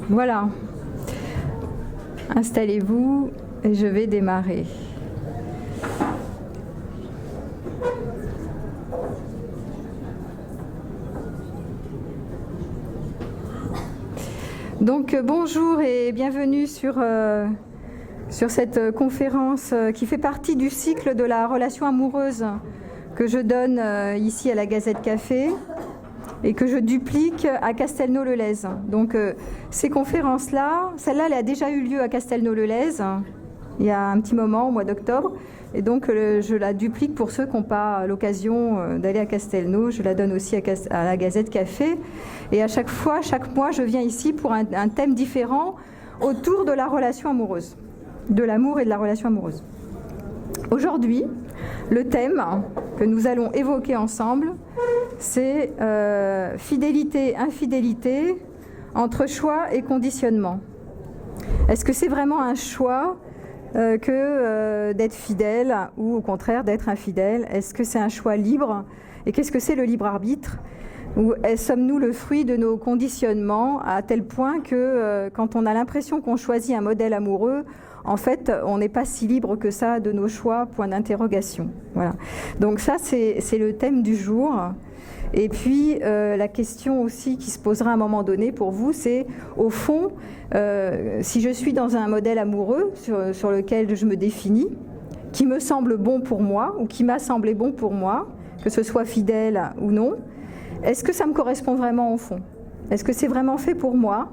Voilà. Installez-vous et je vais démarrer. Donc bonjour et bienvenue sur cette conférence qui fait partie du cycle de la relation amoureuse que je donne ici à la Gazette Café et que je duplique à Castelnau-le-Lez. Donc ces conférences-là, celle-là elle a déjà eu lieu à Castelnau-le-Lez il y a un petit moment, au mois d'octobre. Et donc je la duplique pour ceux qui n'ont pas l'occasion d'aller à Castelnau. Je la donne aussi à la Gazette Café. Et à chaque fois, chaque mois, je viens ici pour un thème différent autour de la relation amoureuse, de l'amour et de la relation amoureuse. Aujourd'hui, le thème que nous allons évoquer ensemble, c'est fidélité, infidélité, entre choix et conditionnement. Est-ce que c'est vraiment un choix que d'être fidèle ou au contraire d'être infidèle? Est-ce que c'est un choix libre? Et qu'est-ce que c'est le libre arbitre? Ou sommes-nous le fruit de nos conditionnements à tel point que quand on a l'impression qu'on choisit un modèle amoureux, en fait, on n'est pas si libre que ça de nos choix, point d'interrogation. Voilà. Donc ça, c'est le thème du jour. Et puis, la question aussi qui se posera à un moment donné pour vous, c'est, au fond, si je suis dans un modèle amoureux sur lequel je me définis, qui me semble bon pour moi, ou qui m'a semblé bon pour moi, que ce soit fidèle ou non, est-ce que ça me correspond vraiment au fond? Est-ce que c'est vraiment fait pour moi?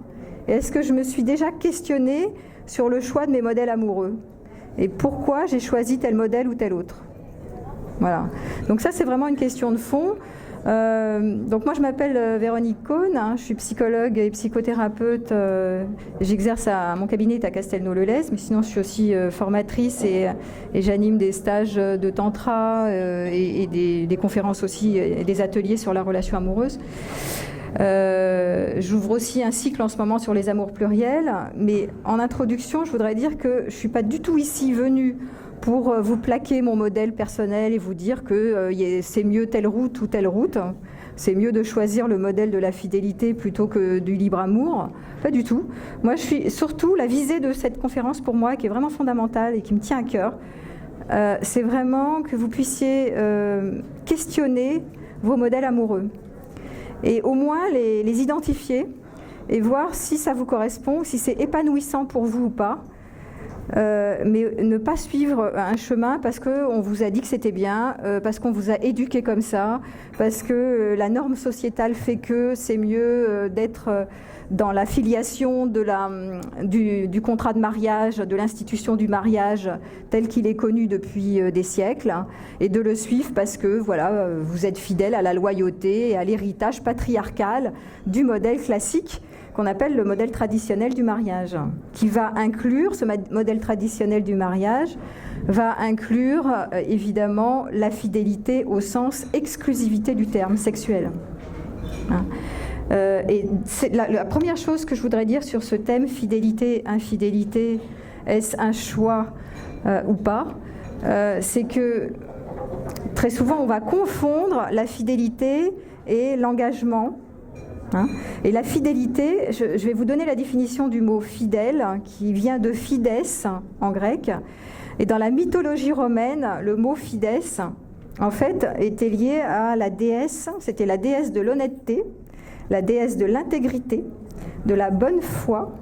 Et est-ce que je me suis déjà questionnée sur le choix de mes modèles amoureux? Et pourquoi j'ai choisi tel modèle ou tel autre? Voilà. Donc ça, c'est vraiment une question de fond. Donc moi, je m'appelle Véronique Cohn, hein, je suis psychologue et psychothérapeute. J'exerce mon cabinet est à Castelnau-le-Lez, mais sinon je suis aussi formatrice et j'anime des stages de tantra et des conférences aussi, et des ateliers sur la relation amoureuse. J'ouvre aussi un cycle en ce moment sur les amours pluriels, mais en introduction, je voudrais dire que je ne suis pas du tout ici venue pour vous plaquer mon modèle personnel et vous dire que c'est mieux telle route ou telle route. C'est mieux de choisir le modèle de la fidélité plutôt que du libre amour. Pas du tout. Moi, je suis surtout la visée de cette conférence pour moi, qui est vraiment fondamentale et qui me tient à cœur. C'est vraiment que vous puissiez questionner vos modèles amoureux et au moins les identifier et voir si ça vous correspond, si c'est épanouissant pour vous ou pas. Mais ne pas suivre un chemin parce qu'on vous a dit que c'était bien, parce qu'on vous a éduqué comme ça, parce que la norme sociétale fait que c'est mieux d'être dans la filiation du contrat de mariage, de l'institution du mariage tel qu'il est connu depuis des siècles, et de le suivre parce que voilà, vous êtes fidèle à la loyauté et à l'héritage patriarcal du modèle classique qu'on appelle le modèle traditionnel du mariage, qui va inclure, ce modèle traditionnel du mariage, va inclure évidemment la fidélité au sens exclusivité du terme sexuel. Et c'est la première chose que je voudrais dire sur ce thème, fidélité, infidélité, est-ce un choix ou pas, c'est que très souvent on va confondre la fidélité et l'engagement. Et la fidélité, je vais vous donner la définition du mot fidèle, qui vient de fides en grec. Et dans la mythologie romaine, le mot fides, en fait, était lié à la déesse, c'était la déesse de l'honnêteté, la déesse de l'intégrité, de la bonne foi,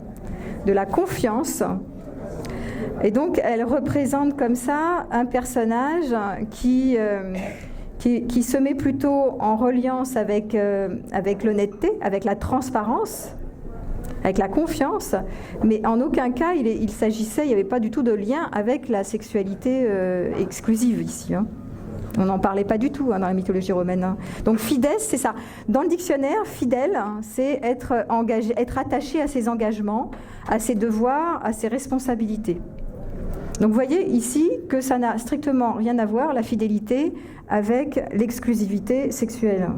de la confiance. Et donc, elle représente comme ça un personnage qui se met plutôt en reliance avec l'honnêteté, avec la transparence, avec la confiance, mais en aucun cas il n'y avait pas du tout de lien avec la sexualité exclusive ici. On n'en parlait pas du tout dans la mythologie romaine. Donc fides, c'est ça. Dans le dictionnaire, fidèle, c'est être engagé, être attaché à ses engagements, à ses devoirs, à ses responsabilités. Donc vous voyez ici que ça n'a strictement rien à voir, la fidélité, avec l'exclusivité sexuelle.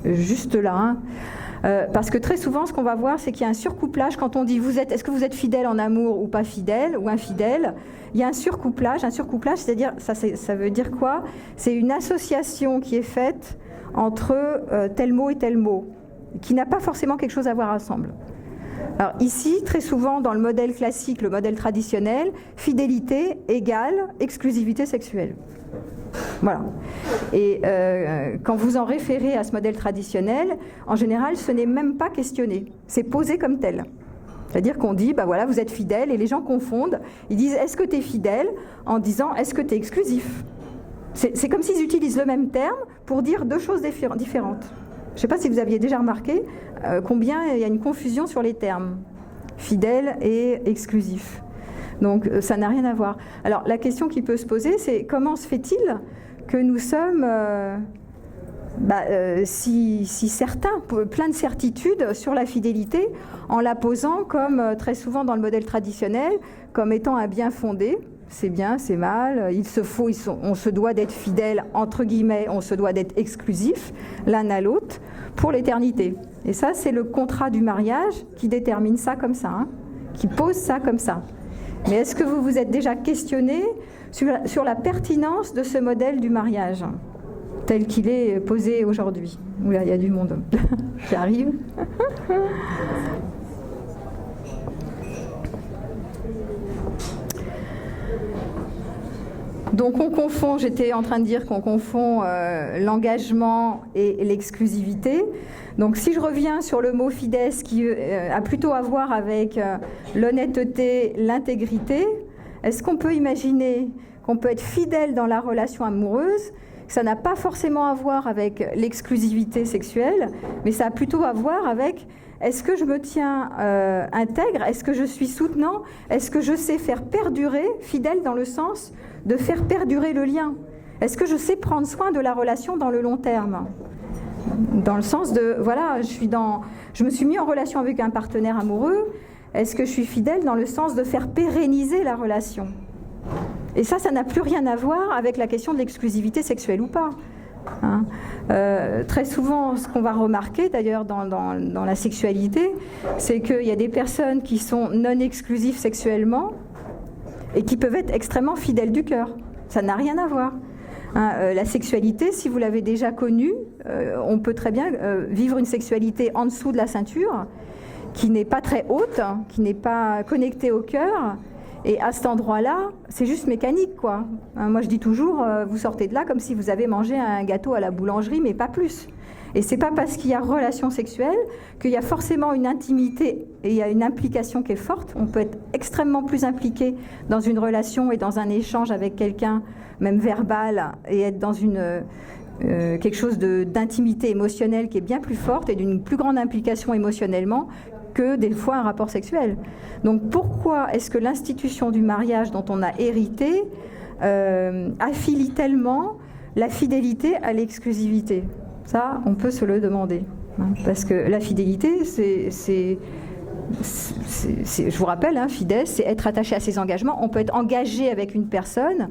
Juste là. Parce que très souvent, ce qu'on va voir, c'est qu'il y a un surcouplage. Quand on dit est-ce que vous êtes fidèle en amour ou pas fidèle ou infidèle, il y a un surcouplage, c'est-à-dire, ça veut dire quoi? C'est une association qui est faite entre tel mot et tel mot, qui n'a pas forcément quelque chose à voir ensemble. Alors ici, très souvent dans le modèle classique, le modèle traditionnel, fidélité égale exclusivité sexuelle. Voilà. Et quand vous en référez à ce modèle traditionnel, en général, ce n'est même pas questionné. C'est posé comme tel. C'est-à-dire qu'on dit, bah voilà, vous êtes fidèle, et les gens confondent. Ils disent, est-ce que tu es fidèle, en disant, est-ce que tu es exclusif? C'est comme s'ils utilisent le même terme pour dire deux choses différentes. Je ne sais pas si vous aviez déjà remarqué combien il y a une confusion sur les termes, fidèle et exclusif. Donc ça n'a rien à voir. Alors la question qui peut se poser, c'est comment se fait-il que nous sommes si certains, plein de certitudes sur la fidélité, en la posant comme très souvent dans le modèle traditionnel, comme étant un bien fondé. C'est bien, c'est mal, on se doit d'être fidèle, entre guillemets, on se doit d'être exclusif l'un à l'autre pour l'éternité. Et ça, c'est le contrat du mariage qui détermine ça comme ça, hein, qui pose ça comme ça. Mais est-ce que vous vous êtes déjà questionné sur la pertinence de ce modèle du mariage tel qu'il est posé aujourd'hui? Oula, il y a du monde qui arrive. Donc on confond, j'étais en train de dire qu'on confond l'engagement et l'exclusivité. Donc si je reviens sur le mot fides qui a plutôt à voir avec l'honnêteté, l'intégrité, est-ce qu'on peut imaginer qu'on peut être fidèle dans la relation amoureuse? Ça n'a pas forcément à voir avec l'exclusivité sexuelle, mais ça a plutôt à voir avec est-ce que je me tiens intègre, est-ce que je suis soutenant, est-ce que je sais faire perdurer, fidèle dans le sens de faire perdurer le lien, est-ce que je sais prendre soin de la relation dans le long terme, dans le sens de, voilà, je me suis mis en relation avec un partenaire amoureux, est-ce que je suis fidèle dans le sens de faire pérenniser la relation? Et ça n'a plus rien à voir avec la question de l'exclusivité sexuelle ou pas. Hein. Très souvent, ce qu'on va remarquer d'ailleurs dans la sexualité, c'est qu'il y a des personnes qui sont non exclusives sexuellement et qui peuvent être extrêmement fidèles du cœur. Ça n'a rien à voir. Hein, la sexualité, si vous l'avez déjà connue, on peut très bien vivre une sexualité en dessous de la ceinture, qui n'est pas très haute, qui n'est pas connectée au cœur. Et à cet endroit-là, c'est juste mécanique, quoi. Moi, je dis toujours, vous sortez de là comme si vous avez mangé un gâteau à la boulangerie, mais pas plus. Et c'est pas parce qu'il y a relation sexuelle qu'il y a forcément une intimité et il y a une implication qui est forte. On peut être extrêmement plus impliqué dans une relation et dans un échange avec quelqu'un, même verbal, et être dans quelque chose d'intimité émotionnelle qui est bien plus forte et d'une plus grande implication émotionnellement que des fois un rapport sexuel. Donc pourquoi est-ce que l'institution du mariage dont on a hérité affilie tellement la fidélité à l'exclusivité? Ça, on peut se le demander. Hein, parce que la fidélité, je vous rappelle, hein, fidèle, c'est être attaché à ses engagements. On peut être engagé avec une personne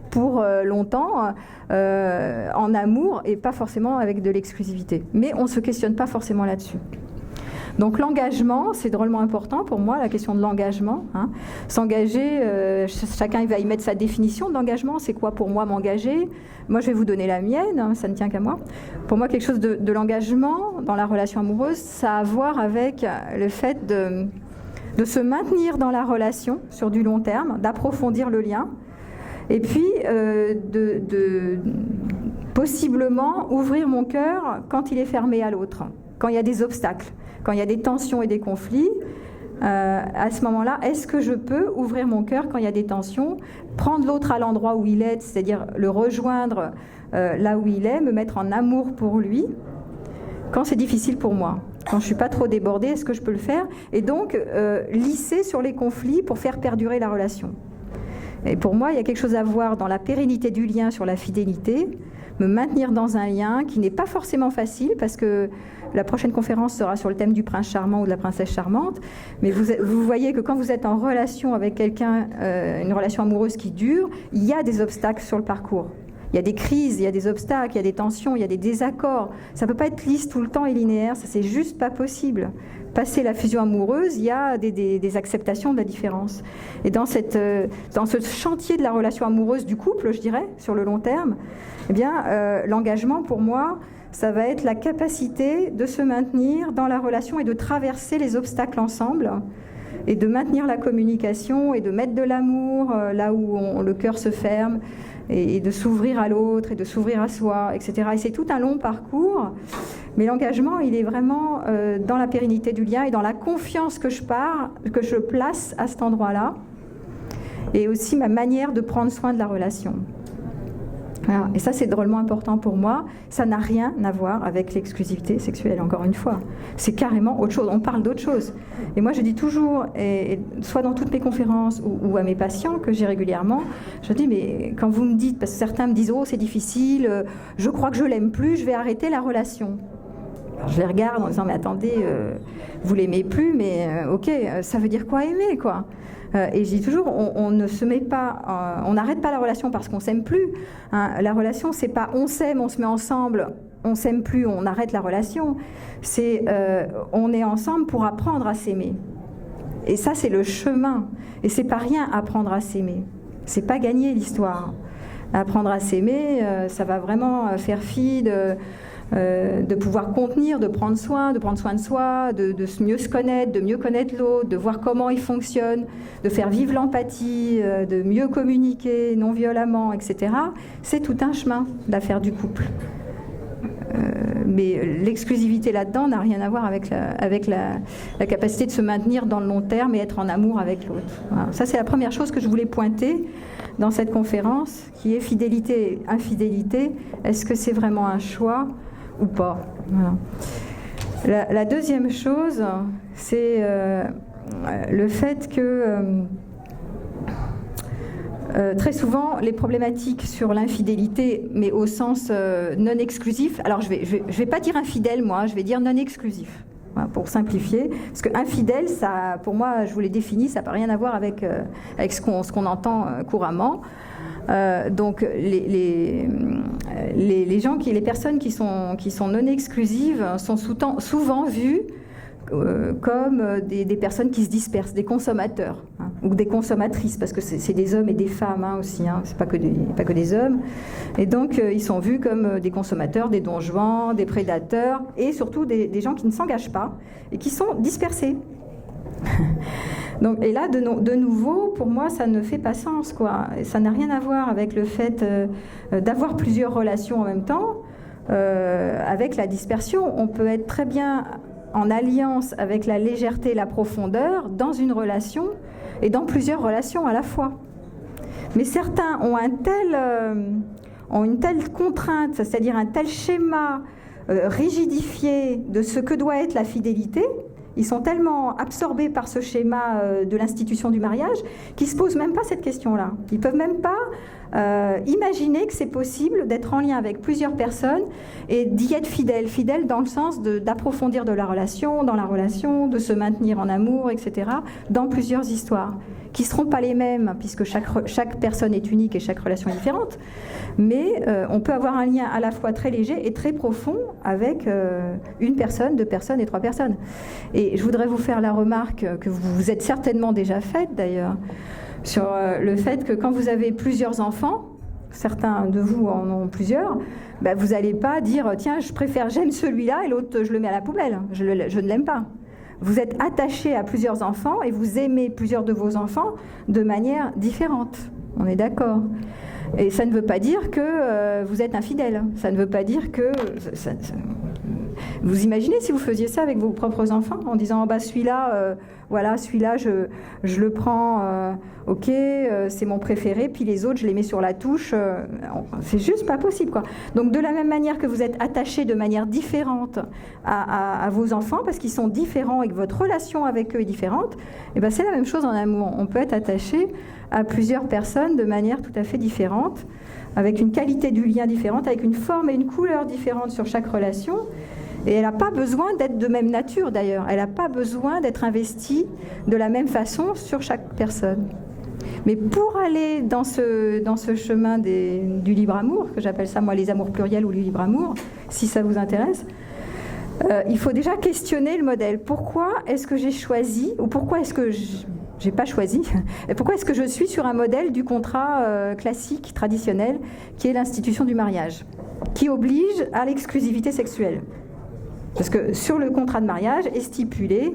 pour longtemps en amour et pas forcément avec de l'exclusivité. Mais on ne se questionne pas forcément là-dessus. Donc l'engagement, c'est drôlement important pour moi, la question de l'engagement. Hein. S'engager, chacun va y mettre sa définition de l'engagement. C'est quoi pour moi m'engager? Moi, je vais vous donner la mienne, hein, ça ne tient qu'à moi. Pour moi, quelque chose de l'engagement dans la relation amoureuse, ça a à voir avec le fait de se maintenir dans la relation sur du long terme, d'approfondir le lien, et puis de possiblement ouvrir mon cœur quand il est fermé à l'autre, quand il y a des obstacles. Quand il y a des tensions et des conflits, à ce moment-là, est-ce que je peux ouvrir mon cœur quand il y a des tensions, prendre l'autre à l'endroit où il est, c'est-à-dire le rejoindre là où il est, me mettre en amour pour lui, quand c'est difficile pour moi, quand je ne suis pas trop débordée, est-ce que je peux le faire? Et donc, lisser sur les conflits pour faire perdurer la relation. Et pour moi, il y a quelque chose à voir dans la pérennité du lien sur la fidélité, me maintenir dans un lien qui n'est pas forcément facile, parce que la prochaine conférence sera sur le thème du prince charmant ou de la princesse charmante, mais vous voyez que quand vous êtes en relation avec quelqu'un, une relation amoureuse qui dure, il y a des obstacles sur le parcours. Il y a des crises, il y a des obstacles, il y a des tensions, il y a des désaccords. Ça ne peut pas être lisse tout le temps et linéaire, ça c'est juste pas possible. passé la fusion amoureuse, il y a des acceptations de la différence. Et dans ce chantier de la relation amoureuse du couple, je dirais, sur le long terme, eh bien, l'engagement pour moi, ça va être la capacité de se maintenir dans la relation et de traverser les obstacles ensemble, et de maintenir la communication et de mettre de l'amour là où le cœur se ferme, et de s'ouvrir à l'autre et de s'ouvrir à soi, etc. Et c'est tout un long parcours, mais l'engagement, il est vraiment dans la pérennité du lien et dans la confiance que je place à cet endroit-là, et aussi ma manière de prendre soin de la relation. Voilà. Et ça, c'est drôlement important pour moi. Ça n'a rien à voir avec l'exclusivité sexuelle, encore une fois. C'est carrément autre chose. On parle d'autre chose. Et moi, je dis toujours, et soit dans toutes mes conférences ou à mes patients que j'ai régulièrement, je dis, mais quand vous me dites, parce que certains me disent, oh, c'est difficile, je crois que je l'aime plus, je vais arrêter la relation. Alors, je les regarde en disant, mais attendez, vous l'aimez plus, mais ok, ça veut dire quoi aimer, quoi? Et je dis toujours, on ne se met pas, on n'arrête pas la relation parce qu'on s'aime plus. Hein. La relation, c'est pas on s'aime, on se met ensemble, on s'aime plus, on arrête la relation. C'est on est ensemble pour apprendre à s'aimer. Et ça, c'est le chemin. Et c'est pas rien apprendre à s'aimer. C'est pas gagner l'histoire. Apprendre à s'aimer, ça va vraiment faire fi de pouvoir contenir, de prendre soin de soi, de mieux se connaître, de mieux connaître l'autre, de voir comment il fonctionne, de faire vivre l'empathie, de mieux communiquer non violemment, etc. C'est tout un chemin, l'affaire du couple. Mais l'exclusivité là-dedans n'a rien à voir avec la capacité de se maintenir dans le long terme et être en amour avec l'autre. Voilà. Ça, c'est la première chose que je voulais pointer dans cette conférence, qui est fidélité et infidélité. Est-ce que c'est vraiment un choix ou pas? Voilà. La deuxième chose, c'est le fait que très souvent, les problématiques sur l'infidélité, mais au sens non exclusif, alors je vais pas dire infidèle, moi, je vais dire non exclusif, voilà, pour simplifier, parce que infidèle, ça, pour moi, je vous l'ai défini, ça n'a rien à voir avec ce qu'on entend couramment. Donc les personnes qui sont non exclusives sont souvent vues comme des personnes qui se dispersent, des consommateurs, hein, ou des consommatrices, parce que c'est des hommes et des femmes hein, aussi, hein, c'est pas que des hommes. Et donc ils sont vus comme des consommateurs, des donjouans, des prédateurs, et surtout des gens qui ne s'engagent pas et qui sont dispersés. Donc, et là, de nouveau, pour moi, ça ne fait pas sens, quoi. Ça n'a rien à voir avec le fait d'avoir plusieurs relations en même temps, avec la dispersion. On peut être très bien en alliance avec la légèreté et la profondeur dans une relation et dans plusieurs relations à la fois. Mais certains ont une telle contrainte, c'est-à-dire un tel schéma rigidifié de ce que doit être la fidélité. Ils sont tellement absorbés par ce schéma de l'institution du mariage qu'ils ne se posent même pas cette question-là. Ils ne peuvent même pas imaginer que c'est possible d'être en lien avec plusieurs personnes et d'y être fidèle dans le sens d'approfondir de la relation, dans la relation, de se maintenir en amour, etc., dans plusieurs histoires, qui ne seront pas les mêmes, puisque chaque personne est unique et chaque relation est différente, mais on peut avoir un lien à la fois très léger et très profond avec une personne, deux personnes et trois personnes. Et je voudrais vous faire la remarque que vous vous êtes certainement déjà faite d'ailleurs, sur le fait que quand vous avez plusieurs enfants, certains de vous en ont plusieurs, ben vous n'allez pas dire tiens j'aime celui-là et l'autre je le mets à la poubelle, je ne l'aime pas. Vous êtes attaché à plusieurs enfants et vous aimez plusieurs de vos enfants de manière différente. On est d'accord. Et ça ne veut pas dire que vous êtes infidèle. Ça ne veut pas dire que... Vous imaginez si vous faisiez ça avec vos propres enfants en disant bah celui-là, voilà, celui-là je le prends, ok, c'est mon préféré, puis les autres je les mets sur la touche. C'est juste pas possible quoi. Donc de la même manière que vous êtes attaché de manière différente à vos enfants parce qu'ils sont différents et que votre relation avec eux est différente, et ben c'est la même chose en amour. On peut être attaché à plusieurs personnes de manière tout à fait différente, avec une qualité du lien différente, avec une forme et une couleur différentes sur chaque relation. Et elle n'a pas besoin d'être de même nature d'ailleurs. Elle n'a pas besoin d'être investie de la même façon sur chaque personne. Mais pour aller dans ce chemin du libre amour, que j'appelle ça moi les amours pluriels ou le libre amour, si ça vous intéresse, il faut déjà questionner le modèle. Pourquoi est-ce que j'ai choisi, ou pourquoi est-ce que j'ai pas choisi, et pourquoi est-ce que je suis sur un modèle du contrat classique, traditionnel, qui est l'institution du mariage, qui oblige à l'exclusivité sexuelle. Parce que sur le contrat de mariage est stipulé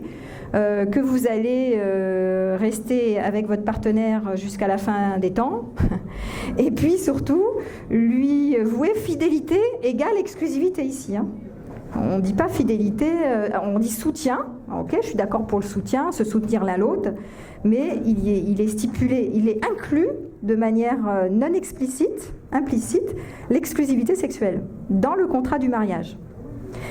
que vous allez rester avec votre partenaire jusqu'à la fin des temps, et puis surtout, lui vouer fidélité égale exclusivité ici. Hein. On ne dit pas fidélité, on dit soutien. Ok, je suis d'accord pour le soutien, se soutenir l'un l'autre, mais il est stipulé, il est inclus de manière non explicite, implicite, l'exclusivité sexuelle dans le contrat du mariage.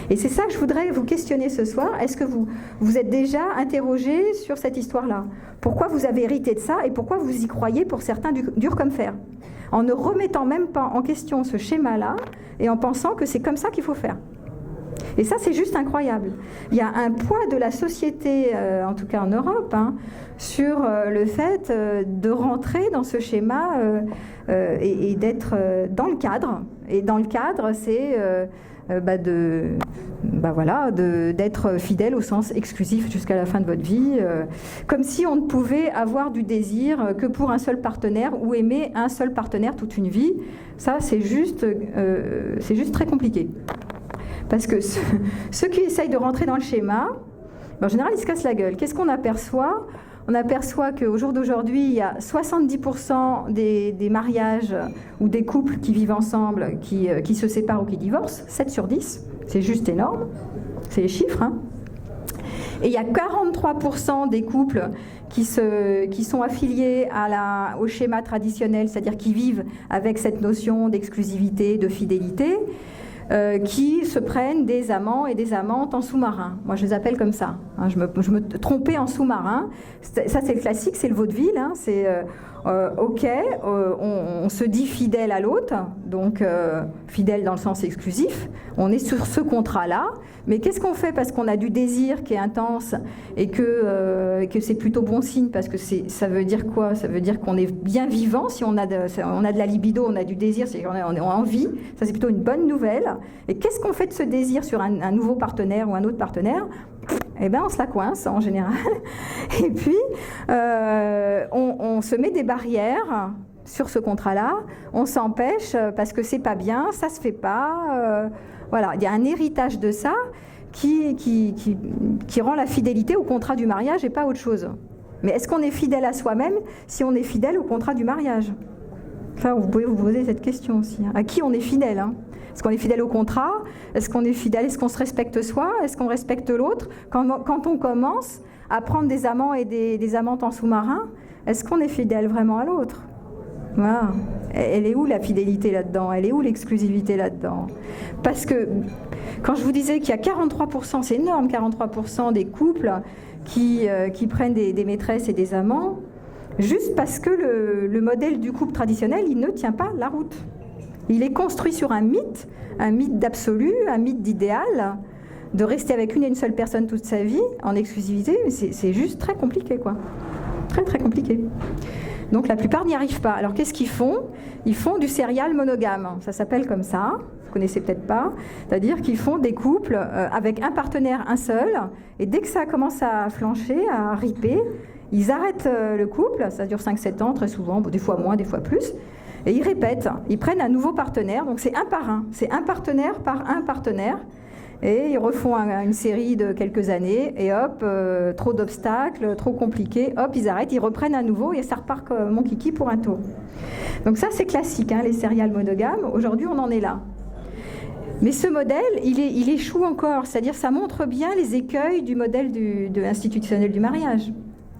Et c'est ça que je voudrais vous questionner ce soir. Est-ce que vous êtes déjà interrogé sur cette histoire-là? Pourquoi vous avez hérité de ça et pourquoi vous y croyez pour certains dur comme fer? En ne remettant même pas en question ce schéma-là et en pensant que c'est comme ça qu'il faut faire. Et ça, c'est juste incroyable. Il y a un poids de la société, en tout cas en Europe, hein, sur le fait de rentrer dans ce schéma et d'être dans le cadre. Et dans le cadre, c'est d'être fidèle au sens exclusif jusqu'à la fin de votre vie, comme si on ne pouvait avoir du désir que pour un seul partenaire ou aimer un seul partenaire toute une vie. Ça, c'est juste très compliqué. Parce que ceux qui essayent de rentrer dans le schéma, en général, ils se cassent la gueule. Qu'est-ce qu'on aperçoit? On aperçoit qu'au jour d'aujourd'hui, il y a 70% des mariages ou des couples qui vivent ensemble qui se séparent ou qui divorcent, 7 sur 10. C'est juste énorme. C'est les chiffres. Hein. Et il y a 43% des couples qui sont affiliés au schéma traditionnel, c'est-à-dire qui vivent avec cette notion d'exclusivité, de fidélité, qui se prennent des amants et des amantes en sous-marin. Moi, je les appelle comme ça. Hein, je me trompais en sous-marin. Ça, c'est le classique, c'est le vaudeville. Hein, c'est on se dit fidèle à l'autre, donc fidèle dans le sens exclusif. On est sur ce contrat-là. Mais qu'est-ce qu'on fait parce qu'on a du désir qui est intense et que c'est plutôt bon signe parce que ça veut dire quoi? Ça veut dire qu'on est bien vivant. Si on a de la libido, on a du désir, c'est qu'on est en vie. Ça, c'est plutôt une bonne nouvelle. Et qu'est-ce qu'on fait de ce désir sur un nouveau partenaire ou un autre partenaire? Eh bien, on se la coince en général. Et puis, on se met des barrières sur ce contrat-là. On s'empêche parce que c'est pas bien, ça se fait pas. Voilà, il y a un héritage de ça qui rend la fidélité au contrat du mariage et pas autre chose. Mais est-ce qu'on est fidèle à soi-même si on est fidèle au contrat du mariage? Enfin, vous pouvez vous poser cette question aussi. Hein. À qui on est fidèle, hein? Est-ce qu'on est fidèle au contrat? Est-ce qu'on est fidèle? Est-ce qu'on se respecte soi? Est-ce qu'on respecte l'autre? Quand on commence à prendre des amants et des amantes en sous-marin, est-ce qu'on est fidèle vraiment à l'autre? Voilà. Elle est où la fidélité là-dedans? Elle est où l'exclusivité là-dedans? Parce que quand je vous disais qu'il y a 43%, c'est énorme, 43% des couples qui prennent des maîtresses et des amants, juste parce que le modèle du couple traditionnel, il ne tient pas la route. Il est construit sur un mythe d'absolu, un mythe d'idéal, de rester avec une et une seule personne toute sa vie, en exclusivité, c'est juste très compliqué, quoi. Très, très compliqué. Donc la plupart n'y arrivent pas. Alors qu'est-ce qu'ils font? Ils font du serial monogame. Ça s'appelle comme ça, vous ne connaissez peut-être pas. C'est-à-dire qu'ils font des couples avec un partenaire, un seul, et dès que ça commence à flancher, à riper, ils arrêtent le couple, ça dure 5-7 ans très souvent, des fois moins, des fois plus, et ils répètent, ils prennent un nouveau partenaire, donc c'est un par un, c'est un partenaire par un partenaire, et ils refont une série de quelques années, et hop, trop d'obstacles, trop compliqué, hop, ils arrêtent, ils reprennent à nouveau, et ça repart comme mon kiki pour un tour. Donc ça, c'est classique, hein, les serial monogames. Aujourd'hui, on en est là. Mais ce modèle, il échoue encore, c'est-à-dire ça montre bien les écueils du modèle institutionnel du mariage.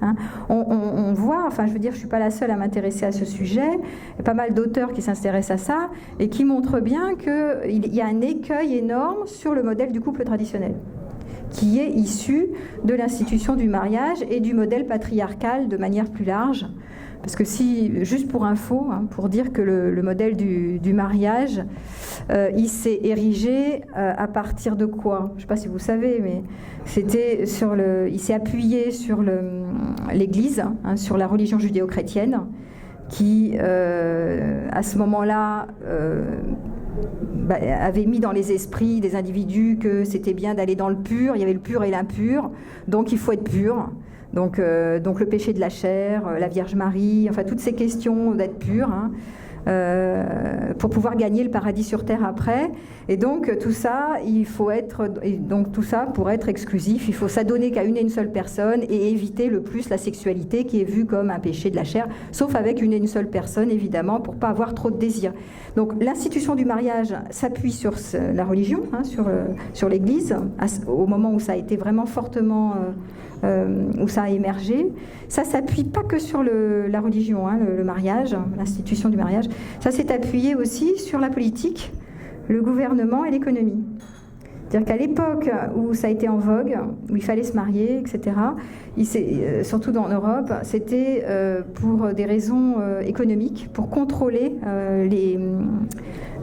Hein. On voit, enfin je veux dire, je ne suis pas la seule à m'intéresser à ce sujet, il y a pas mal d'auteurs qui s'intéressent à ça et qui montrent bien qu'il y a un écueil énorme sur le modèle du couple traditionnel, qui est issu de l'institution du mariage et du modèle patriarcal de manière plus large. Parce que si, juste pour info, hein, pour dire que le modèle du mariage, il s'est érigé à partir de quoi? Je ne sais pas si vous savez, mais il s'est appuyé sur l'Église, hein, sur la religion judéo-chrétienne, qui, à ce moment-là, avait mis dans les esprits des individus que c'était bien d'aller dans le pur, il y avait le pur et l'impur, donc il faut être pur. Donc le péché de la chair, la Vierge Marie, enfin toutes ces questions d'être pur, hein, pour pouvoir gagner le paradis sur terre après. Et donc tout ça, tout ça pour être exclusif, il faut s'adonner qu'à une et une seule personne et éviter le plus la sexualité qui est vue comme un péché de la chair, sauf avec une et une seule personne évidemment pour pas avoir trop de désir. Donc l'institution du mariage s'appuie sur la religion, hein, sur l'Église, au moment où ça a été vraiment fortement où ça a émergé. Ça s'appuie pas que sur la religion, hein, le mariage, l'institution du mariage. Ça s'est appuyé aussi sur la politique, le gouvernement et l'économie. C'est-à-dire qu'à l'époque où ça a été en vogue, où il fallait se marier, etc., surtout en Europe, c'était pour des raisons économiques, pour contrôler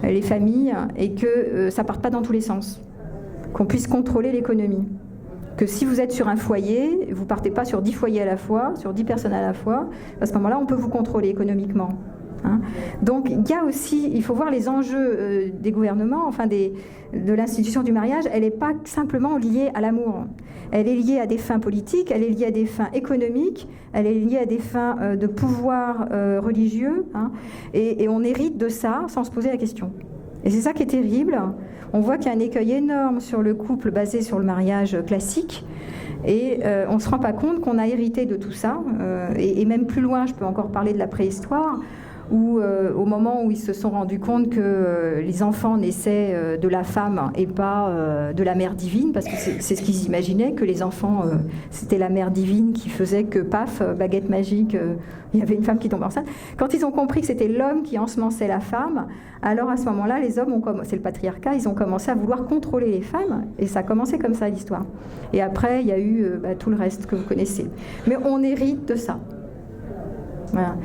les familles et que ça ne parte pas dans tous les sens, qu'on puisse contrôler l'économie. Que si vous êtes sur un foyer, vous ne partez pas sur 10 foyers à la fois, sur 10 personnes à la fois, à ce moment-là, on peut vous contrôler économiquement. Hein. Donc il faut voir les enjeux des gouvernements, enfin de l'institution du mariage. Elle n'est pas simplement liée à l'amour. Elle est liée à des fins politiques, elle est liée à des fins économiques, elle est liée à des fins de pouvoir religieux. Hein, et on hérite de ça sans se poser la question. Et c'est ça qui est terrible. On voit qu'il y a un écueil énorme sur le couple basé sur le mariage classique. Et on ne se rend pas compte qu'on a hérité de tout ça. Et même plus loin, je peux encore parler de la préhistoire, où au moment où ils se sont rendus compte que les enfants naissaient de la femme et pas de la mère divine, parce que c'est ce qu'ils imaginaient, que les enfants, c'était la mère divine qui faisait que, paf, baguette magique, il y avait une femme qui tombait enceinte. Quand ils ont compris que c'était l'homme qui ensemençait la femme, alors à ce moment-là, les hommes c'est le patriarcat, ils ont commencé à vouloir contrôler les femmes, et ça a commencé comme ça l'histoire. Et après, il y a eu tout le reste que vous connaissez. Mais on hérite de ça. Voilà.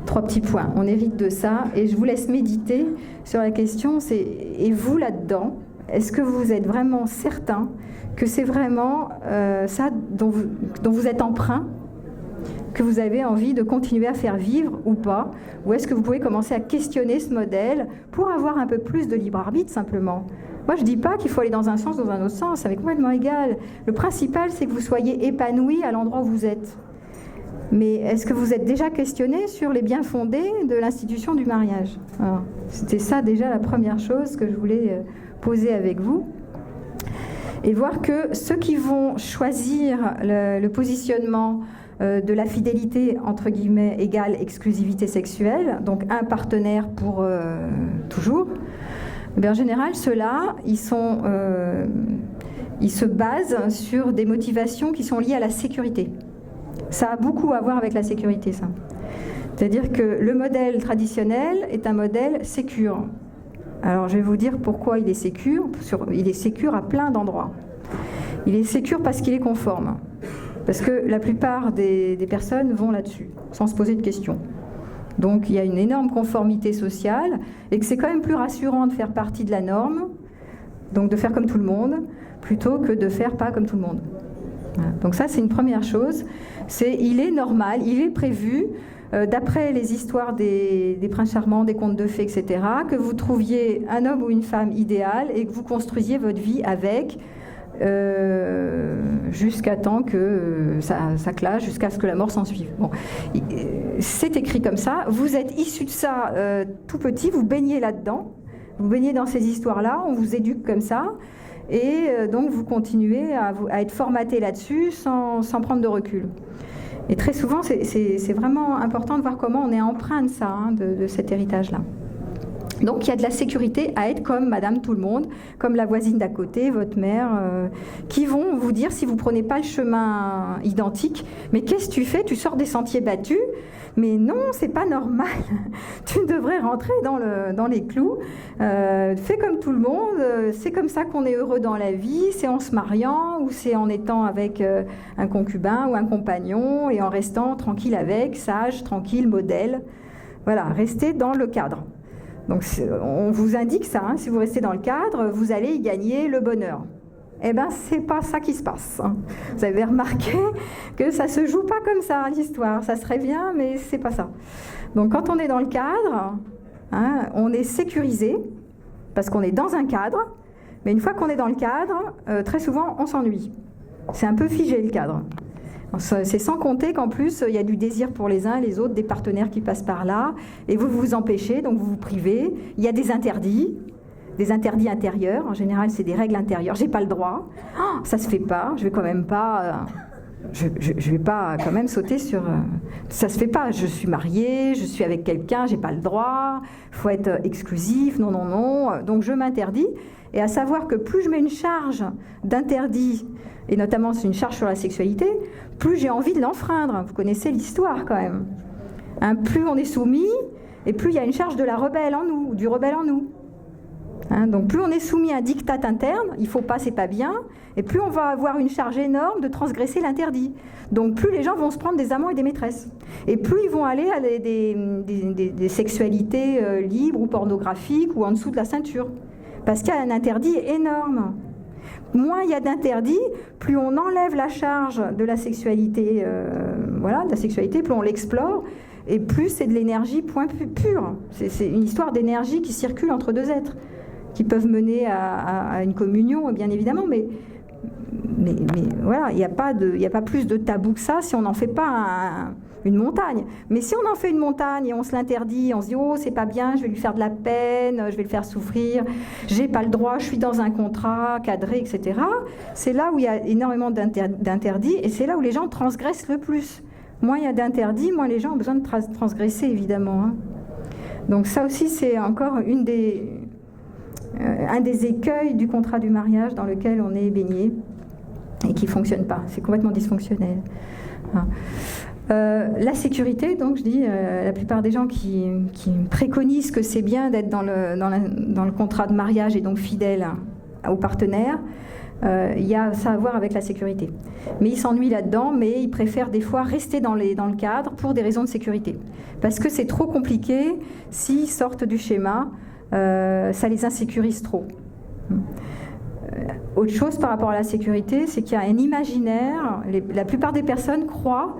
3 petits points. On hérite de ça, et je vous laisse méditer sur la question, et vous là-dedans, est-ce que vous êtes vraiment certain que c'est vraiment ça dont vous êtes emprunt, que vous avez envie de continuer à faire vivre ou pas, ou est-ce que vous pouvez commencer à questionner ce modèle pour avoir un peu plus de libre arbitre simplement? Moi, je ne dis pas qu'il faut aller dans un sens, dans un autre sens, ça m'est complètement égal. Le principal, c'est que vous soyez épanoui à l'endroit où vous êtes. Mais est-ce que vous êtes déjà questionné sur les biens fondés de l'institution du mariage? Alors, c'était ça déjà la première chose que je voulais poser avec vous. Et voir que ceux qui vont choisir le positionnement de la fidélité, entre guillemets, égale exclusivité sexuelle, donc un partenaire pour toujours, en général, ceux-là, ils se basent sur des motivations qui sont liées à la sécurité. Ça a beaucoup à voir avec la sécurité, ça. C'est-à-dire que le modèle traditionnel est un modèle sécure. Alors, je vais vous dire pourquoi il est sécure. Il est sécure à plein d'endroits. Il est sécure parce qu'il est conforme. Parce que la plupart des personnes vont là-dessus, sans se poser de questions. Donc, il y a une énorme conformité sociale et que c'est quand même plus rassurant de faire partie de la norme, donc de faire comme tout le monde, plutôt que de faire pas comme tout le monde. Voilà. Donc ça, c'est une première chose. Il est normal, il est prévu, d'après les histoires des princes charmants, des contes de fées, etc., que vous trouviez un homme ou une femme idéal et que vous construisiez votre vie avec, jusqu'à temps que ça clash, jusqu'à ce que la mort s'en suive. Bon. C'est écrit comme ça. Vous êtes issu de ça tout petit, vous baignez là-dedans, vous baignez dans ces histoires-là, on vous éduque comme ça. Et donc vous continuez à être formaté là-dessus sans prendre de recul. Et très souvent, c'est vraiment important de voir comment on est empreint de ça, hein, de cet héritage-là. Donc il y a de la sécurité à être comme Madame Tout-le-Monde, comme la voisine d'à côté, votre mère, qui vont vous dire, si vous ne prenez pas le chemin identique, mais qu'est-ce que tu fais? Tu sors des sentiers battus? Mais non, c'est pas normal. Tu devrais rentrer dans les clous. Fais comme tout le monde. C'est comme ça qu'on est heureux dans la vie. C'est en se mariant ou c'est en étant avec un concubin ou un compagnon et en restant tranquille avec, sage, tranquille, modèle. Voilà, restez dans le cadre. Donc on vous indique ça. Hein, si vous restez dans le cadre, vous allez y gagner le bonheur. Eh bien, c'est pas ça qui se passe. Vous avez remarqué que ça se joue pas comme ça, l'histoire. Ça serait bien, mais c'est pas ça. Donc, quand on est dans le cadre, hein, on est sécurisé. parce qu'on est dans un cadre, mais une fois qu'on est dans le cadre, très souvent on s'ennuie. C'est un peu figé le cadre. C'est sans compter qu'en plus il y a du désir pour les uns et les autres, des partenaires qui passent par là, et vous vous empêchez, donc vous vous privez. Il y a des interdits intérieurs. En général, c'est des règles intérieures. J'ai pas le droit. Oh, ça se fait pas. Je vais quand même pas. Je vais pas quand même sauter sur. Ça se fait pas. Je suis mariée, je suis avec quelqu'un, j'ai pas le droit. Faut être exclusif. Non, non, non. Donc je m'interdis. Et à savoir que plus je mets une charge d'interdit, et notamment c'est une charge sur la sexualité, plus j'ai envie de l'enfreindre. Vous connaissez l'histoire quand même. Hein, plus on est soumis, et plus il y a une charge de la rebelle en nous, du rebelle en nous. Hein, donc plus on est soumis à un diktat interne, il faut pas, c'est pas bien, et plus on va avoir une charge énorme de transgresser l'interdit. Donc plus les gens vont se prendre des amants et des maîtresses, et plus ils vont aller à des sexualités libres ou pornographiques ou en dessous de la ceinture, parce qu'il y a un interdit énorme. Moins il y a d'interdits, plus on enlève la charge de la sexualité, de la sexualité, plus on l'explore, et plus c'est de l'énergie point pure. C'est une histoire d'énergie qui circule entre deux êtres, qui peuvent mener à une communion, bien évidemment, mais voilà, il n'y a pas plus de tabou que ça si on n'en fait pas une montagne. Mais si on en fait une montagne et on se l'interdit, on se dit « Oh, c'est pas bien, je vais lui faire de la peine, je vais le faire souffrir, j'ai pas le droit, je suis dans un contrat cadré, etc. » C'est là où il y a énormément d'interdits et c'est là où les gens transgressent le plus. Moins il y a d'interdits, moins les gens ont besoin de transgresser, évidemment. Hein. Donc ça aussi, c'est encore un des écueils du contrat du mariage dans lequel on est baigné et qui ne fonctionne pas. C'est complètement dysfonctionnel. La sécurité, donc je dis, la plupart des gens qui préconisent que c'est bien d'être dans le contrat de mariage et donc fidèle au partenaire, il y a ça à voir avec la sécurité. Mais ils s'ennuient là-dedans, mais ils préfèrent des fois rester dans le cadre pour des raisons de sécurité. Parce que c'est trop compliqué, s'ils sortent du schéma, ça les insécurise trop. Autre chose par rapport à la sécurité, c'est qu'il y a un imaginaire, la plupart des personnes croient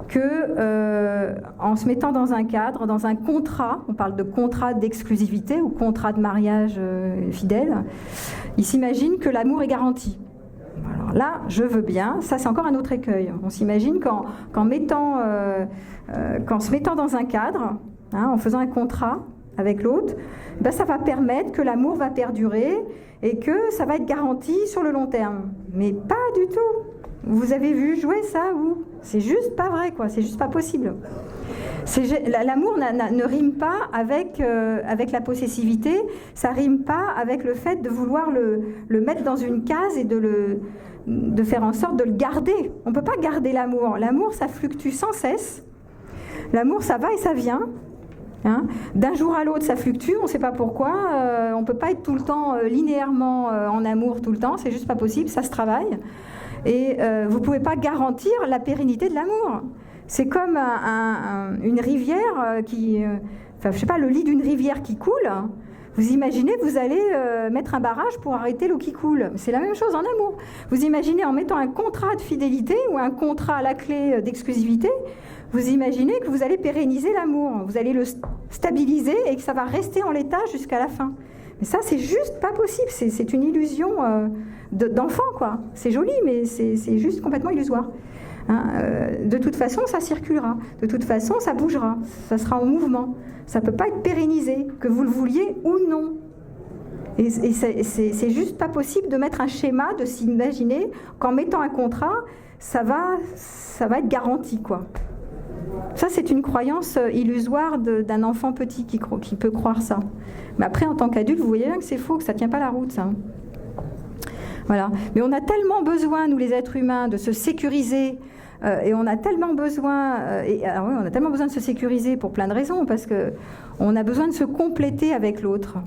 que en se mettant dans un cadre, dans un contrat, on parle de contrat d'exclusivité ou contrat de mariage fidèle, ils s'imaginent que l'amour est garanti. Alors là, je veux bien, ça c'est encore un autre écueil. On s'imagine qu'en se mettant dans un cadre, hein, en faisant un contrat avec l'autre, ben ça va permettre que l'amour va perdurer et que ça va être garanti sur le long terme. Mais pas du tout. Vous avez vu jouer ça ou c'est juste pas vrai, quoi. C'est juste pas possible. L'amour ne rime pas avec la possessivité, ça rime pas avec le fait de vouloir le mettre dans une case et de faire en sorte de le garder. On peut pas garder l'amour. L'amour, ça fluctue sans cesse. L'amour, ça va et ça vient. Hein, d'un jour à l'autre, ça fluctue, on ne sait pas pourquoi. On ne peut pas être tout le temps linéairement en amour tout le temps, c'est juste pas possible, ça se travaille. Et vous ne pouvez pas garantir la pérennité de l'amour. C'est comme une rivière je sais pas, le lit d'une rivière qui coule. Vous imaginez, vous allez mettre un barrage pour arrêter l'eau qui coule. C'est la même chose en amour. Vous imaginez en mettant un contrat de fidélité ou un contrat à la clé d'exclusivité, vous imaginez que vous allez pérenniser l'amour, vous allez le stabiliser et que ça va rester en l'état jusqu'à la fin. Mais ça, c'est juste pas possible, c'est une illusion d'enfant, quoi. C'est joli, mais c'est juste complètement illusoire. Hein, de toute façon, ça circulera, de toute façon, ça bougera, ça sera en mouvement. Ça ne peut pas être pérennisé, que vous le vouliez ou non. Et c'est juste pas possible de mettre un schéma, de s'imaginer qu'en mettant un contrat, ça va être garanti, quoi. Ça, c'est une croyance illusoire d'un enfant petit qui peut croire ça. Mais après, en tant qu'adulte, vous voyez bien que c'est faux, que ça ne tient pas la route, ça. Voilà. Mais on a tellement besoin, nous les êtres humains, de se sécuriser, et on a tellement besoin, on a tellement besoin de se sécuriser pour plein de raisons, parce qu'on a besoin de se compléter avec l'autre.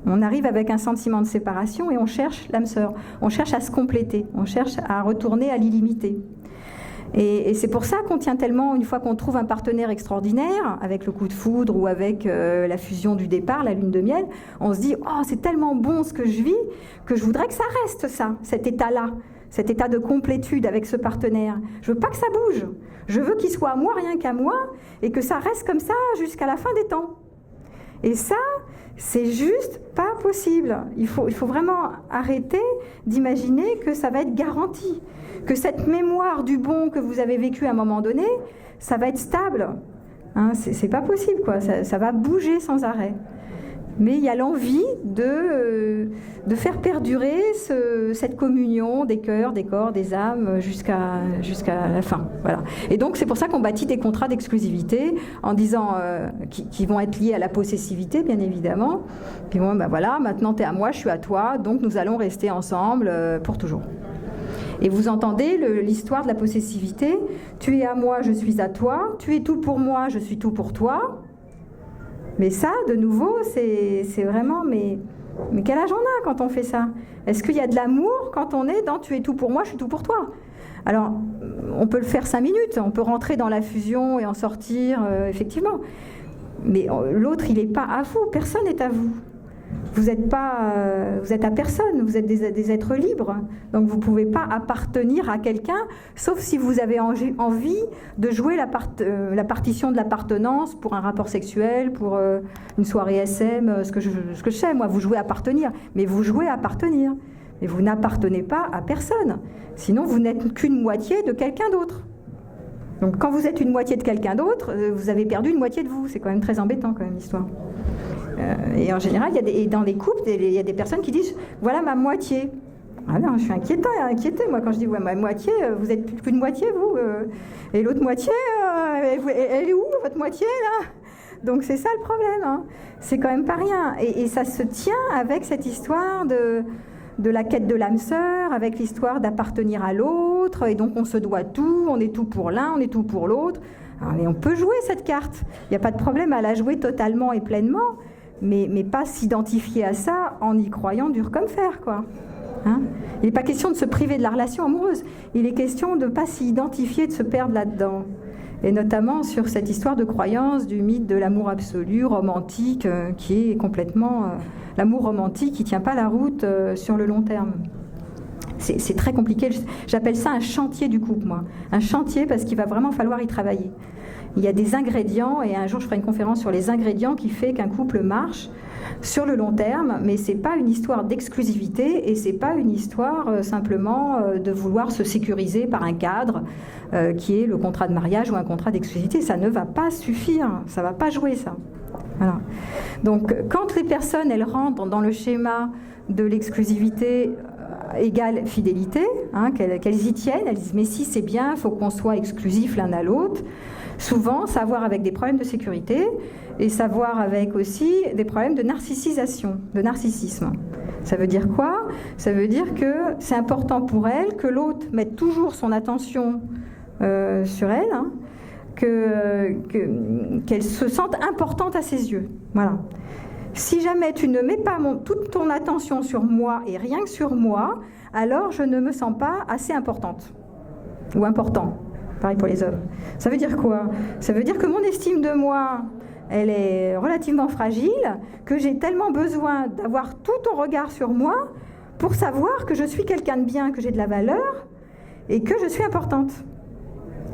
On arrive avec un sentiment de séparation et on cherche l'âme sœur, on cherche à se compléter, on cherche à retourner à l'illimité. Et c'est pour ça qu'on tient tellement, une fois qu'on trouve un partenaire extraordinaire, avec le coup de foudre ou avec la fusion du départ, la lune de miel, on se dit « Oh, c'est tellement bon ce que je vis, que je voudrais que ça reste ça, cet état-là, cet état de complétude avec ce partenaire. Je veux pas que ça bouge, je veux qu'il soit à moi, rien qu'à moi, et que ça reste comme ça jusqu'à la fin des temps. » Et ça, C'est juste pas possible. Il faut vraiment arrêter d'imaginer que ça va être garanti, que cette mémoire du bon que vous avez vécu à un moment donné, ça va être stable. Hein, c'est pas possible, quoi. Ça va bouger sans arrêt. Mais il y a l'envie de faire perdurer cette communion des cœurs, des corps, des âmes jusqu'à la fin. Voilà. Et donc c'est pour ça qu'on bâtit des contrats d'exclusivité en disant qui vont être liés à la possessivité, bien évidemment. Puis bon, ben voilà, maintenant tu es à moi, je suis à toi, donc nous allons rester ensemble pour toujours. Et vous entendez l'histoire de la possessivité. Tu es à moi, je suis à toi. Tu es tout pour moi, je suis tout pour toi. Mais ça, de nouveau, c'est vraiment... Mais quel âge on a quand on fait ça? Est-ce qu'il y a de l'amour quand on est dans « tu es tout pour moi, je suis tout pour toi » ? Alors, on peut le faire 5 minutes, on peut rentrer dans la fusion et en sortir, effectivement. Mais l'autre, il n'est pas à vous, personne n'est à vous. Vous êtes à personne, vous êtes des êtres libres. Donc vous ne pouvez pas appartenir à quelqu'un, sauf si vous avez envie de jouer la partition de l'appartenance pour un rapport sexuel, pour une soirée SM, ce que je sais, moi, vous jouez à appartenir. Mais vous jouez à appartenir. Mais vous n'appartenez pas à personne. Sinon, vous n'êtes qu'une moitié de quelqu'un d'autre. Donc quand vous êtes une moitié de quelqu'un d'autre, vous avez perdu une moitié de vous. C'est quand même très embêtant, quand même, l'histoire. Et en général, dans les couples, il y a des personnes qui disent « voilà ma moitié ». Ah non, je suis inquiétée, moi, quand je dis ouais, « ma moitié », vous êtes plus qu'une moitié, vous. Et l'autre moitié, elle est où, votre moitié, là? Donc c'est ça le problème, hein. C'est quand même pas rien. Et ça se tient avec cette histoire de la quête de l'âme sœur, avec l'histoire d'appartenir à l'autre, et donc on se doit tout, on est tout pour l'un, on est tout pour l'autre. Et on peut jouer cette carte, il n'y a pas de problème à la jouer totalement et pleinement, mais pas s'identifier à ça en y croyant dur comme fer, quoi. Hein? Il n'est pas question de se priver de la relation amoureuse, il est question de ne pas s'y identifier, de se perdre là-dedans. Et notamment sur cette histoire de croyance du mythe de l'amour absolu, romantique, qui est complètement... l'amour romantique qui ne tient pas la route sur le long terme. C'est très compliqué, j'appelle ça un chantier du couple, moi. Un chantier parce qu'il va vraiment falloir y travailler. Il y a des ingrédients, et un jour je ferai une conférence sur les ingrédients qui fait qu'un couple marche sur le long terme, mais ce n'est pas une histoire d'exclusivité et ce n'est pas une histoire simplement de vouloir se sécuriser par un cadre qui est le contrat de mariage ou un contrat d'exclusivité. Ça ne va pas suffire, ça ne va pas jouer ça. Voilà. Donc quand les personnes elles rentrent dans le schéma de l'exclusivité égale fidélité, hein, qu'elles y tiennent, elles disent mais si c'est bien, il faut qu'on soit exclusif l'un à l'autre. Souvent, ça a à voir avec des problèmes de sécurité et ça a à voir avec aussi des problèmes de narcissisation, de narcissisme. Ça veut dire quoi? Ça veut dire que c'est important pour elle que l'autre mette toujours son attention sur elle, hein, qu'elle se sente importante à ses yeux. Voilà. Si jamais tu ne mets pas toute ton attention sur moi et rien que sur moi, alors je ne me sens pas assez importante ou important. Pareil pour les hommes. Ça veut dire quoi? Ça veut dire que mon estime de moi, elle est relativement fragile, que j'ai tellement besoin d'avoir tout ton regard sur moi pour savoir que je suis quelqu'un de bien, que j'ai de la valeur et que je suis importante.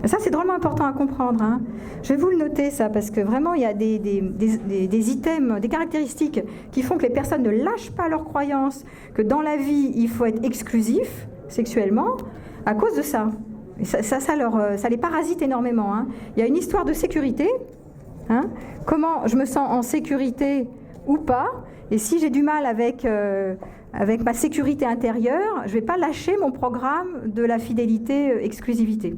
Ça, c'est drôlement important à comprendre, hein. Je vais vous le noter, ça, parce que vraiment, il y a des items, des caractéristiques qui font que les personnes ne lâchent pas leurs croyances, que dans la vie, il faut être exclusif sexuellement, à cause de ça. Et ça les parasite énormément, hein. Il y a une histoire de sécurité, hein. Comment je me sens en sécurité ou pas, et si j'ai du mal avec ma sécurité intérieure, je ne vais pas lâcher mon programme de la fidélité exclusivité.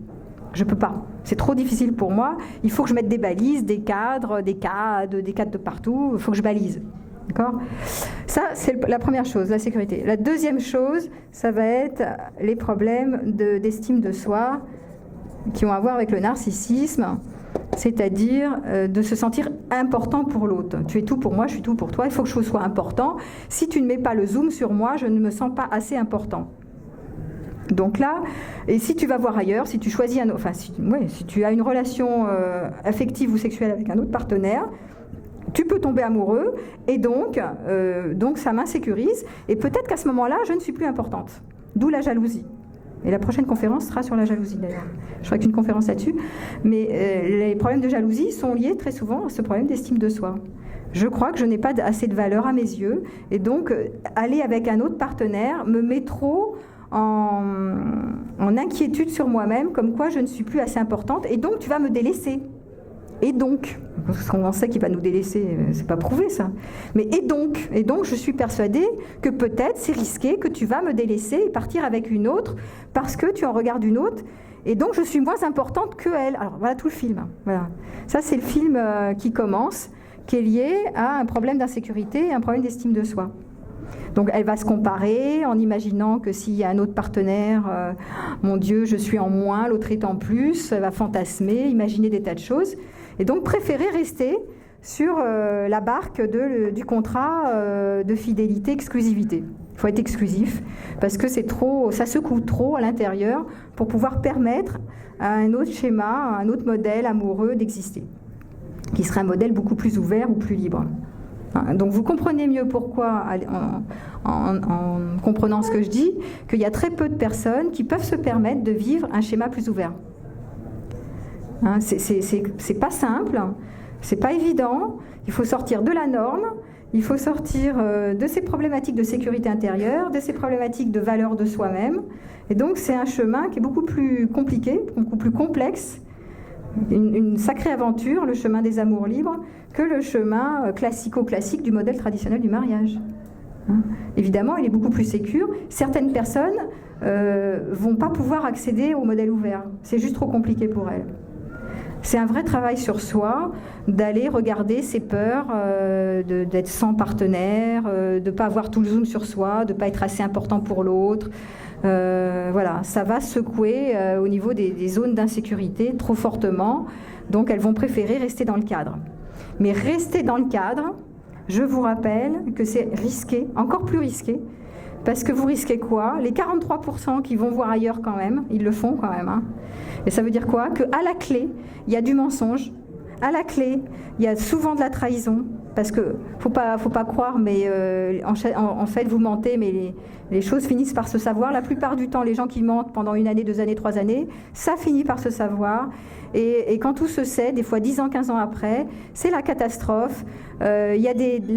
Je ne peux pas. C'est trop difficile pour moi. Il faut que je mette des balises, des cadres, des cadres de partout. Il faut que je balise. D'accord ? Ça, c'est la première chose, la sécurité. La deuxième chose, ça va être les problèmes d'estime de soi qui ont à voir avec le narcissisme, c'est-à-dire de se sentir important pour l'autre. Tu es tout pour moi, je suis tout pour toi. Il faut que je sois important. Si tu ne mets pas le zoom sur moi, je ne me sens pas assez important. Donc là, et si tu vas voir ailleurs, si tu choisis si tu as une relation affective ou sexuelle avec un autre partenaire, tu peux tomber amoureux et donc ça m'insécurise et peut-être qu'à ce moment-là, je ne suis plus importante. D'où la jalousie. Et la prochaine conférence sera sur la jalousie d'ailleurs. Je ferai qu'une conférence là-dessus. Mais les problèmes de jalousie sont liés très souvent à ce problème d'estime de soi. je crois que je n'ai pas assez de valeur à mes yeux, et donc aller avec un autre partenaire me met trop en inquiétude sur moi-même, comme quoi je ne suis plus assez importante, et donc tu vas me délaisser. Et donc, parce qu'on sait qu'il va nous délaisser, c'est pas prouvé ça. Mais et donc je suis persuadée que peut-être c'est risqué que tu vas me délaisser et partir avec une autre parce que tu en regardes une autre. Et donc je suis moins importante que elle. Alors voilà tout le film. Voilà. Ça c'est le film qui commence, qui est lié à un problème d'insécurité et un problème d'estime de soi. Donc elle va se comparer en imaginant que s'il y a un autre partenaire, mon Dieu, je suis en moins, l'autre est en plus, elle va fantasmer, imaginer des tas de choses. Et donc préférer rester sur la barque du contrat de fidélité, exclusivité. Il faut être exclusif parce que c'est trop, ça secoue trop à l'intérieur pour pouvoir permettre à un autre schéma, à un autre modèle amoureux d'exister, qui serait un modèle beaucoup plus ouvert ou plus libre. Donc vous comprenez mieux pourquoi, en comprenant ce que je dis, qu'il y a très peu de personnes qui peuvent se permettre de vivre un schéma plus ouvert. C'est pas simple, c'est pas évident, il faut sortir de la norme, il faut sortir de ces problématiques de sécurité intérieure, de ces problématiques de valeur de soi-même, et donc c'est un chemin qui est beaucoup plus compliqué, beaucoup plus complexe, une sacrée aventure, le chemin des amours libres, que le chemin classico-classique du modèle traditionnel du mariage. Évidemment, il est beaucoup plus sécure. Certaines personnes vont pas pouvoir accéder au modèle ouvert. C'est juste trop compliqué pour elles. C'est un vrai travail sur soi, d'aller regarder ses peurs, d'être sans partenaire, de ne pas avoir tout le zoom sur soi, de ne pas être assez important pour l'autre. Voilà, ça va secouer au niveau des zones d'insécurité trop fortement, donc elles vont préférer rester dans le cadre. Mais rester dans le cadre, je vous rappelle que c'est risqué, encore plus risqué, parce que vous risquez quoi? Les 43% qui vont voir ailleurs quand même, ils le font quand même. Et ça veut dire quoi? Qu'à la clé, il y a du mensonge. À la clé, il y a souvent de la trahison. Parce que, faut pas croire, mais en fait, vous mentez, mais les choses finissent par se savoir. La plupart du temps, les gens qui mentent pendant 1 année, 2 années, 3 années, ça finit par se savoir. Et quand tout se sait, des fois 10 ans, 15 ans après, c'est la catastrophe. Il y a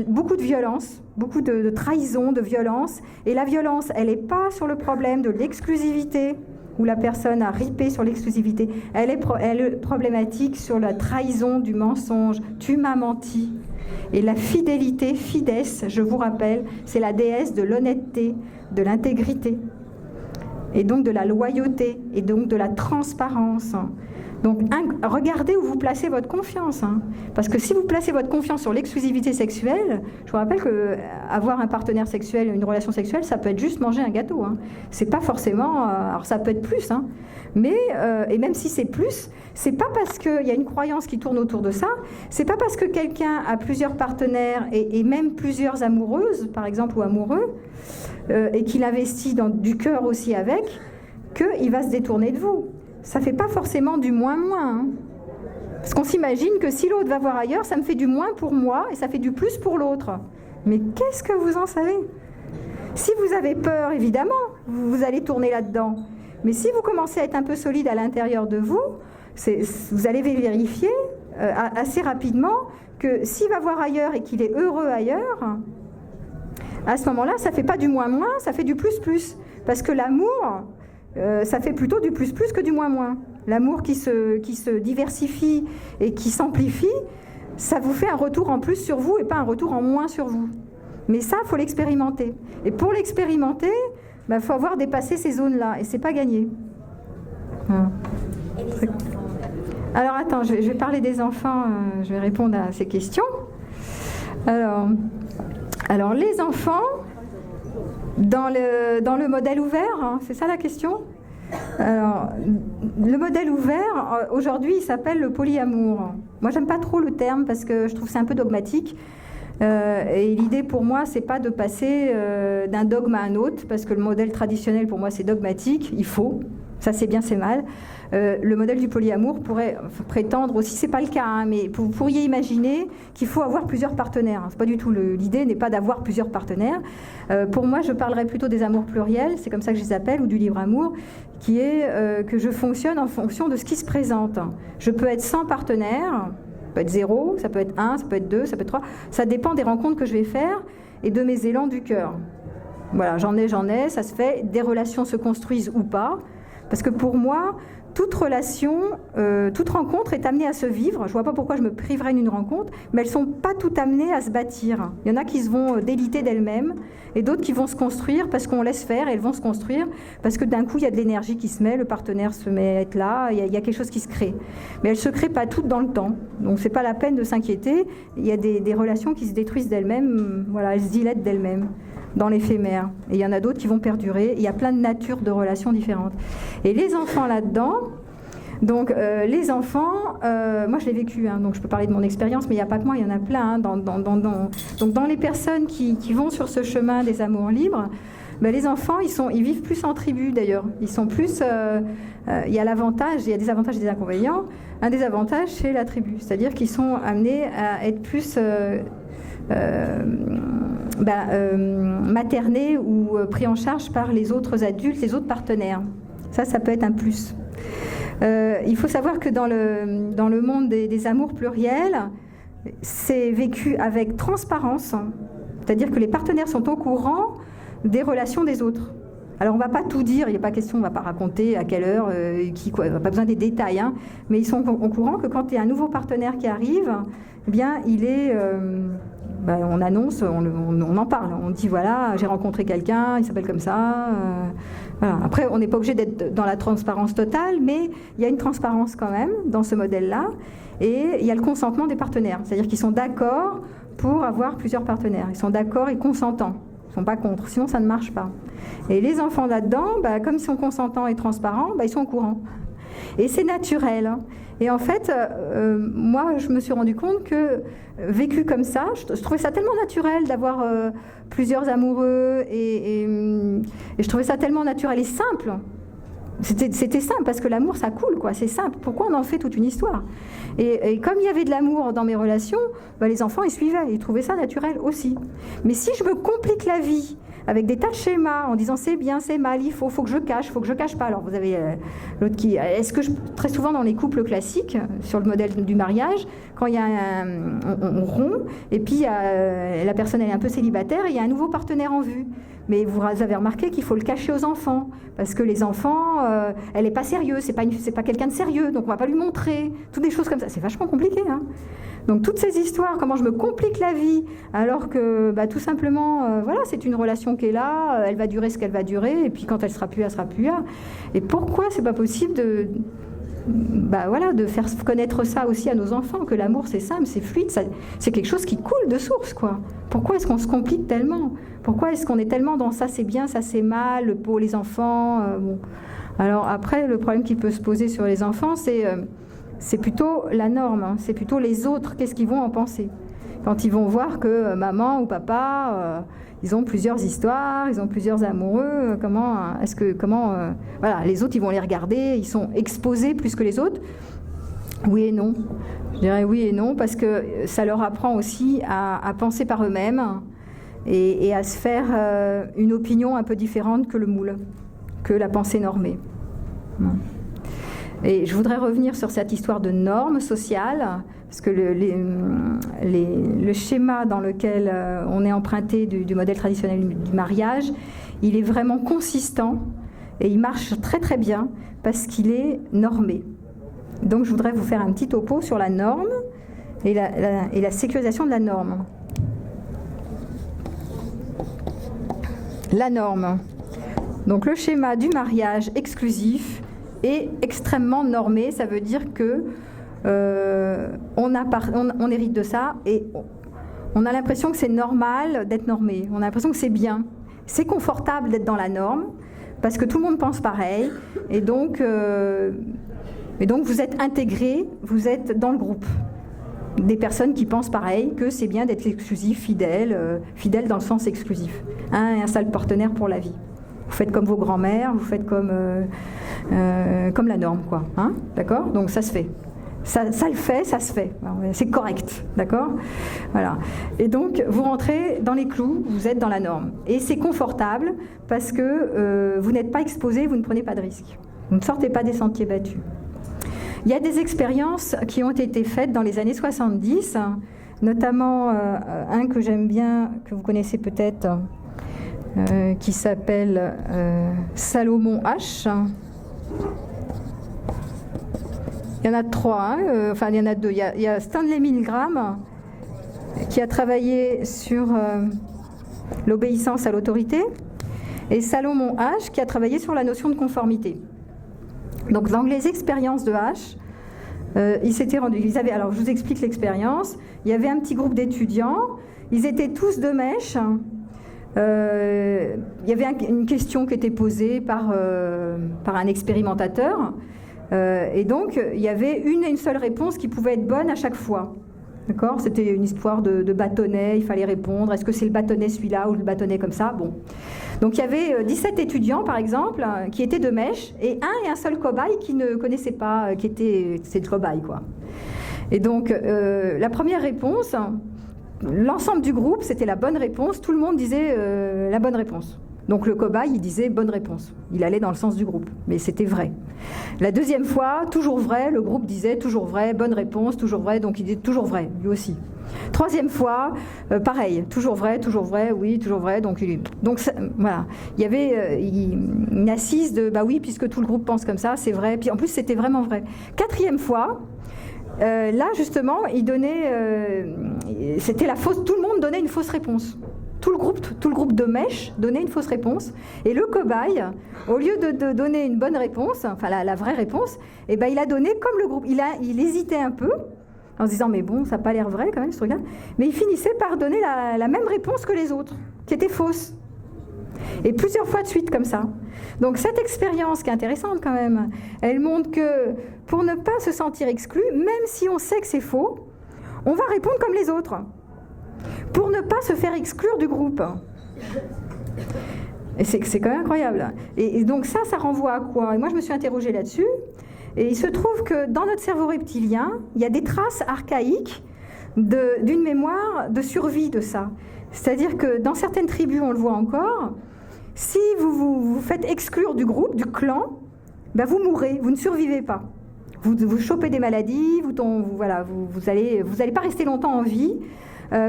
beaucoup de violence, beaucoup de trahison, de violence. Et la violence, elle n'est pas sur le problème de l'exclusivité, où la personne a ripé sur l'exclusivité. Elle est problématique sur la trahison du mensonge. Tu m'as menti. Et la fidélité, fidès, je vous rappelle, c'est la déesse de l'honnêteté, de l'intégrité, et donc de la loyauté, et donc de la transparence. Donc regardez où vous placez votre confiance, parce que si vous placez votre confiance sur l'exclusivité sexuelle, je vous rappelle que avoir un partenaire sexuel, une relation sexuelle, ça peut être juste manger un gâteau. C'est pas forcément, alors ça peut être plus, mais et même si c'est plus, c'est pas parce qu'il y a une croyance qui tourne autour de ça, c'est pas parce que quelqu'un a plusieurs partenaires et même plusieurs amoureuses, par exemple, ou amoureux, et qu'il investit dans du cœur aussi avec, qu'il va se détourner de vous. Ça ne fait pas forcément du moins-moins. Parce qu'on s'imagine que si l'autre va voir ailleurs, ça me fait du moins pour moi et ça fait du plus pour l'autre. Mais qu'est-ce que vous en savez? Si vous avez peur, évidemment, vous allez tourner là-dedans. Mais si vous commencez à être un peu solide à l'intérieur de vous, vous allez vérifier assez rapidement que s'il va voir ailleurs et qu'il est heureux ailleurs, à ce moment-là, ça ne fait pas du moins-moins, ça fait du plus-plus. Parce que l'amour... ça fait plutôt du plus-plus que du moins-moins. L'amour qui se diversifie et qui s'amplifie, ça vous fait un retour en plus sur vous et pas un retour en moins sur vous. Mais ça, il faut l'expérimenter. Et pour l'expérimenter, il faut avoir dépassé ces zones-là. Et c'est pas gagné. Voilà. Alors attends, je vais parler des enfants, je vais répondre à ces questions. Alors les enfants... Dans le modèle ouvert, c'est ça la question? Alors, le modèle ouvert, aujourd'hui, il s'appelle le polyamour. Moi, j'aime pas trop le terme parce que je trouve que c'est un peu dogmatique. Et l'idée pour moi, c'est pas de passer d'un dogme à un autre, parce que le modèle traditionnel, pour moi, c'est dogmatique. Il faut. Ça, c'est bien, c'est mal. Le modèle du polyamour pourrait prétendre aussi, c'est pas le cas, mais vous pourriez imaginer qu'il faut avoir plusieurs partenaires. C'est pas du tout l'idée n'est pas d'avoir plusieurs partenaires. Pour moi, je parlerais plutôt des amours pluriels, c'est comme ça que je les appelle, ou du libre amour, qui est que je fonctionne en fonction de ce qui se présente. Je peux être sans partenaire, Ça peut être 0, ça peut être 1, ça peut être 2, ça peut être 3. Ça dépend des rencontres que je vais faire et de mes élans du cœur. Voilà, j'en ai, ça se fait. Des relations se construisent ou pas. Parce que pour moi, toute relation, toute rencontre est amenée à se vivre. Je ne vois pas pourquoi je me priverais d'une rencontre, mais elles ne sont pas toutes amenées à se bâtir. Il y en a qui se vont déliter d'elles-mêmes et d'autres qui vont se construire parce qu'on laisse faire et elles vont se construire parce que d'un coup, il y a de l'énergie qui se met, le partenaire se met à être là, il y a quelque chose qui se crée. Mais elles ne se créent pas toutes dans le temps. Donc, ce n'est pas la peine de s'inquiéter. Il y a des relations qui se détruisent d'elles-mêmes, voilà, elles se dilatent d'elles-mêmes dans l'éphémère. Et il y en a d'autres qui vont perdurer. Il y a plein de natures de relations différentes. Et les enfants là-dedans, donc les enfants, moi je l'ai vécu, hein, donc je peux parler de mon expérience, mais il n'y a pas que moi, il y en a plein. Hein, donc dans les personnes qui vont sur ce chemin des amours libres, ben, les enfants, ils vivent plus en tribu d'ailleurs. Ils sont plus... il y a l'avantage, il y a des avantages et des inconvénients. Un des avantages, c'est la tribu. C'est-à-dire qu'ils sont amenés à être plus... maternés ou pris en charge par les autres adultes, les autres partenaires. Ça peut être un plus. Il faut savoir que dans le monde des amours pluriels, c'est vécu avec transparence, c'est-à-dire que les partenaires sont au courant des relations des autres. Alors on ne va pas tout dire, il n'y a pas question, on ne va pas raconter à quelle heure, qui, quoi, pas besoin des détails, hein, mais ils sont au courant que quand il y a un nouveau partenaire qui arrive, eh bien il est... on annonce, on en parle, on dit voilà, j'ai rencontré quelqu'un, il s'appelle comme ça. Voilà. Après, on n'est pas obligé d'être dans la transparence totale, mais il y a une transparence quand même dans ce modèle-là, et il y a le consentement des partenaires, c'est-à-dire qu'ils sont d'accord pour avoir plusieurs partenaires, ils sont d'accord et consentants, ils ne sont pas contre, sinon ça ne marche pas. Et les enfants là-dedans, comme ils sont consentants et transparents, ils sont au courant. Et c'est naturel. Hein. Et en fait, moi, je me suis rendu compte que, vécu comme ça, je trouvais ça tellement naturel d'avoir plusieurs amoureux et je trouvais ça tellement naturel et simple. C'était simple, parce que l'amour, ça coule, quoi. C'est simple. Pourquoi on en fait toute une histoire ? Et comme il y avait de l'amour dans mes relations, les enfants, ils suivaient. Ils trouvaient ça naturel aussi. Mais si je me complique la vie avec des tas de schémas, en disant c'est bien, c'est mal, il faut que je cache, faut que je cache pas. Alors vous avez l'autre qui... Est-ce que très souvent dans les couples classiques, sur le modèle du mariage, quand il y a on rompt, et puis la personne elle est un peu célibataire, et il y a un nouveau partenaire en vue. Mais vous avez remarqué qu'il faut le cacher aux enfants, parce que les enfants, elle n'est pas sérieuse, c'est pas quelqu'un de sérieux, donc on ne va pas lui montrer, toutes des choses comme ça. C'est vachement compliqué, hein. Donc toutes ces histoires, comment je me complique la vie, alors que tout simplement, voilà, c'est une relation qui est là, elle va durer ce qu'elle va durer, et puis quand elle sera plus là. Et pourquoi c'est pas possible de faire connaître ça aussi à nos enfants, que l'amour c'est simple, c'est fluide, c'est quelque chose qui coule de source, quoi. Pourquoi est-ce qu'on se complique tellement ? Pourquoi est-ce qu'on est tellement dans ça c'est bien, ça c'est mal, pour les enfants bon. Alors après, le problème qui peut se poser sur les enfants, c'est plutôt la norme, hein. C'est plutôt les autres, qu'est-ce qu'ils vont en penser ? Quand ils vont voir que maman ou papa, ils ont plusieurs histoires, ils ont plusieurs amoureux, voilà, les autres ils vont les regarder, ils sont exposés plus que les autres. Oui et non. Je dirais oui et non, parce que ça leur apprend aussi à penser par eux-mêmes et à se faire une opinion un peu différente que le moule, que la pensée normée. Et je voudrais revenir sur cette histoire de normes sociales, parce que le schéma dans lequel on est emprunté du modèle traditionnel du mariage, il est vraiment consistant et il marche très très bien parce qu'il est normé. Donc je voudrais vous faire un petit topo sur la norme et la sécurisation de la norme. La norme. Donc le schéma du mariage exclusif est extrêmement normé, ça veut dire que on hérite de ça et on a l'impression que c'est normal d'être normé, on a l'impression que c'est bien, c'est confortable d'être dans la norme parce que tout le monde pense pareil et donc vous êtes intégré, vous êtes dans le groupe des personnes qui pensent pareil, que c'est bien d'être exclusif, fidèle dans le sens exclusif, un seul partenaire pour la vie. Vous faites comme vos grands-mères, vous faites comme la norme, quoi. Hein, d'accord ? Donc ça se fait. Ça le fait, ça se fait. C'est correct, d'accord ? Voilà. Et donc, vous rentrez dans les clous, vous êtes dans la norme. Et c'est confortable parce que vous n'êtes pas exposé, vous ne prenez pas de risques. Vous ne sortez pas des sentiers battus. Il y a des expériences qui ont été faites dans les années 70, notamment un que j'aime bien, que vous connaissez peut-être, qui s'appelle Salomon H. Il y en a 3, enfin il y en a 2. Il y a Stanley Milgram qui a travaillé sur l'obéissance à l'autorité, et Salomon H qui a travaillé sur la notion de conformité. Donc dans les expériences de H, ils s'étaient rendus. Alors je vous explique l'expérience. Il y avait un petit groupe d'étudiants. Ils étaient tous de mèche. Il y avait une question qui était posée par un expérimentateur. Et donc il y avait une seule réponse qui pouvait être bonne à chaque fois. D'accord ? C'était une histoire de bâtonnet, il fallait répondre, est-ce que c'est le bâtonnet celui-là ou le bâtonnet comme ça ? Bon. Donc il y avait 17 étudiants par exemple qui étaient de mèche et un seul cobaye qui ne connaissait pas, c'est le cobaye quoi. Et donc la première réponse, l'ensemble du groupe c'était la bonne réponse, tout le monde disait la bonne réponse. Donc le cobaye, il disait bonne réponse. Il allait dans le sens du groupe, mais c'était vrai. La deuxième fois, toujours vrai, le groupe disait toujours vrai, bonne réponse, toujours vrai, donc il disait toujours vrai, lui aussi. Troisième fois, pareil, toujours vrai, oui, toujours vrai, donc voilà. Il y avait une assise de bah oui, puisque tout le groupe pense comme ça, c'est vrai. Puis en plus, c'était vraiment vrai. Quatrième fois, là justement, il donnait, c'était la fausse. Tout le monde donnait une fausse réponse. Tout le groupe de mèche donnait une fausse réponse. Et le cobaye, au lieu de donner une bonne réponse, enfin la vraie réponse, eh ben, il a donné comme le groupe. Il hésitait un peu, en se disant, mais bon, ça n'a pas l'air vrai quand même ce truc-là. Mais il finissait par donner la même réponse que les autres, qui était fausse. Et plusieurs fois de suite comme ça. Donc cette expérience qui est intéressante quand même, elle montre que pour ne pas se sentir exclu, même si on sait que c'est faux, on va répondre comme les autres. Pour ne pas se faire exclure du groupe. Et c'est quand même incroyable. Et donc ça renvoie à quoi ? Et moi, je me suis interrogée là-dessus. Et il se trouve que dans notre cerveau reptilien, il y a des traces archaïques d'une mémoire de survie de ça. C'est-à-dire que dans certaines tribus, on le voit encore, si vous faites exclure du groupe, du clan, ben vous mourrez, vous ne survivez pas. Vous chopez des maladies, vous allez pas rester longtemps en vie.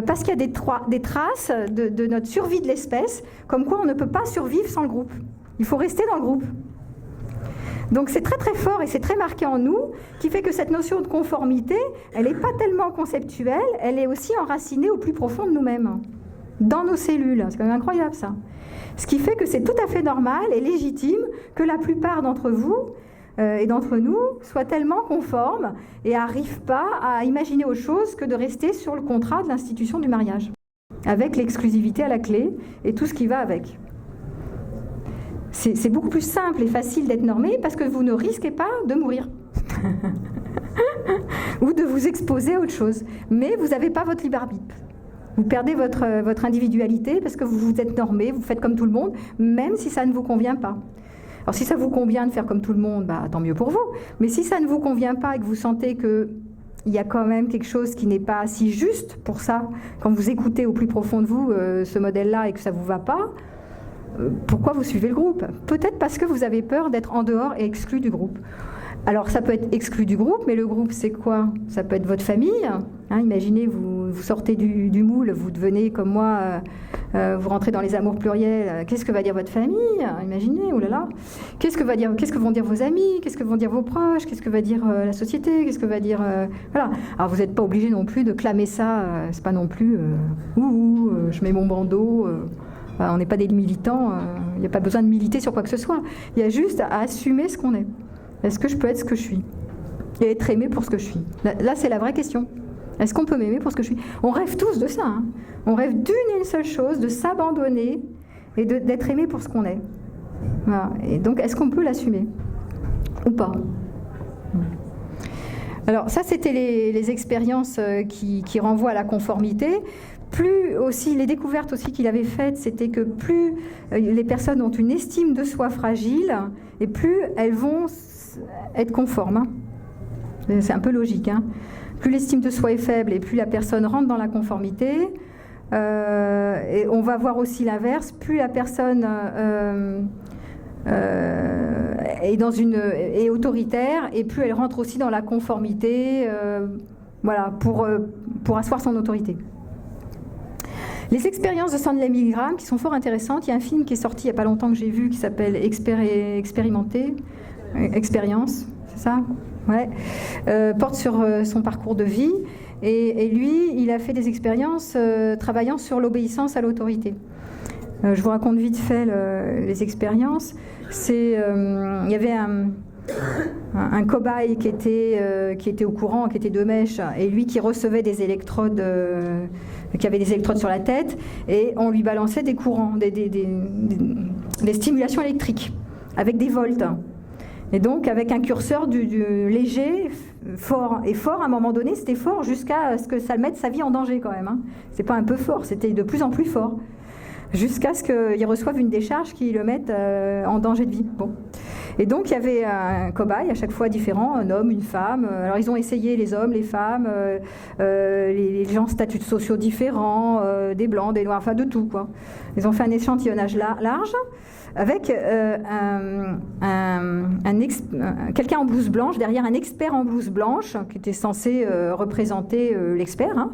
Parce qu'il y a des traces de notre survie de l'espèce, comme quoi on ne peut pas survivre sans le groupe. Il faut rester dans le groupe. Donc c'est très très fort et c'est très marqué en nous, qui fait que cette notion de conformité, elle n'est pas tellement conceptuelle, elle est aussi enracinée au plus profond de nous-mêmes, dans nos cellules. C'est quand même incroyable ça. Ce qui fait que c'est tout à fait normal et légitime que la plupart d'entre vous et d'entre nous soient tellement conformes et n'arrivent pas à imaginer autre chose que de rester sur le contrat de l'institution du mariage, avec l'exclusivité à la clé et tout ce qui va avec. C'est beaucoup plus simple et facile d'être normé parce que vous ne risquez pas de mourir ou de vous exposer à autre chose. Mais vous n'avez pas votre libre arbitre. Vous perdez votre individualité parce que vous êtes normé, vous faites comme tout le monde, même si ça ne vous convient pas. Alors si ça vous convient de faire comme tout le monde, bah, tant mieux pour vous. Mais si ça ne vous convient pas et que vous sentez qu'il y a quand même quelque chose qui n'est pas si juste pour ça, quand vous écoutez au plus profond de vous ce modèle-là et que ça ne vous va pas, pourquoi vous suivez le groupe ? Peut-être parce que vous avez peur d'être en dehors et exclu du groupe. Alors ça peut être exclu du groupe, mais le groupe c'est quoi ? Ça peut être votre famille. Imaginez, vous sortez du moule, vous devenez comme moi, vous rentrez dans les amours pluriels. Qu'est-ce que va dire votre famille ? Imaginez, oh là là. Qu'est-ce que vont dire vos amis ? Qu'est-ce que vont dire vos proches ? Qu'est-ce que va dire la société ? Qu'est-ce que va dire voilà. Alors vous n'êtes pas obligé non plus de clamer ça. C'est pas non plus je mets mon bandeau. On n'est pas des militants. Il n'y a pas besoin de militer sur quoi que ce soit. Il y a juste à assumer ce qu'on est. Est-ce que je peux être ce que je suis ? Et être aimé pour ce que je suis. Là, c'est la vraie question. Est-ce qu'on peut m'aimer pour ce que je suis ? On rêve tous de ça. On rêve d'une et une seule chose, de s'abandonner et d'être aimé pour ce qu'on est. Voilà. Et donc, est-ce qu'on peut l'assumer ? Ou pas ? Alors, ça, c'était les expériences qui renvoient à la conformité. Plus aussi, les découvertes aussi qu'il avait faites, c'était que plus les personnes ont une estime de soi fragile, et plus elles vont être conformes. C'est un peu logique. Plus l'estime de soi est faible et plus la personne rentre dans la conformité. Et on va voir aussi l'inverse. Plus la personne est autoritaire, et plus elle rentre aussi dans la conformité, voilà, pour asseoir son autorité. Les expériences de Stanley Milgram qui sont fort intéressantes. Il y a un film qui est sorti il n'y a pas longtemps que j'ai vu qui s'appelle Expérimenter, Expérience, c'est ça? Ouais. Porte sur son parcours de vie. Et lui, il a fait des expériences travaillant sur l'obéissance à l'autorité. Je vous raconte vite fait les expériences. Il y avait un cobaye qui était au courant, qui était de mèche, et lui qui recevait des électrodes, qui avait des électrodes sur la tête, et on lui balançait des courants, des stimulations électriques, avec des volts. Et donc avec un curseur du léger, fort. Et fort, à un moment donné, c'était fort jusqu'à ce que ça mette sa vie en danger quand même. Hein. C'est pas un peu fort, c'était de plus en plus fort. Jusqu'à ce qu'il reçoive une décharge qui le mette en danger de vie. Bon. Et donc il y avait un cobaye à chaque fois différent, un homme, une femme. Alors ils ont essayé les hommes, les femmes, les gens statuts sociaux différents, des blancs, des noirs, enfin de tout quoi. Ils ont fait un échantillonnage large avec quelqu'un en blouse blanche, derrière un expert en blouse blanche qui était censé représenter l'expert, hein,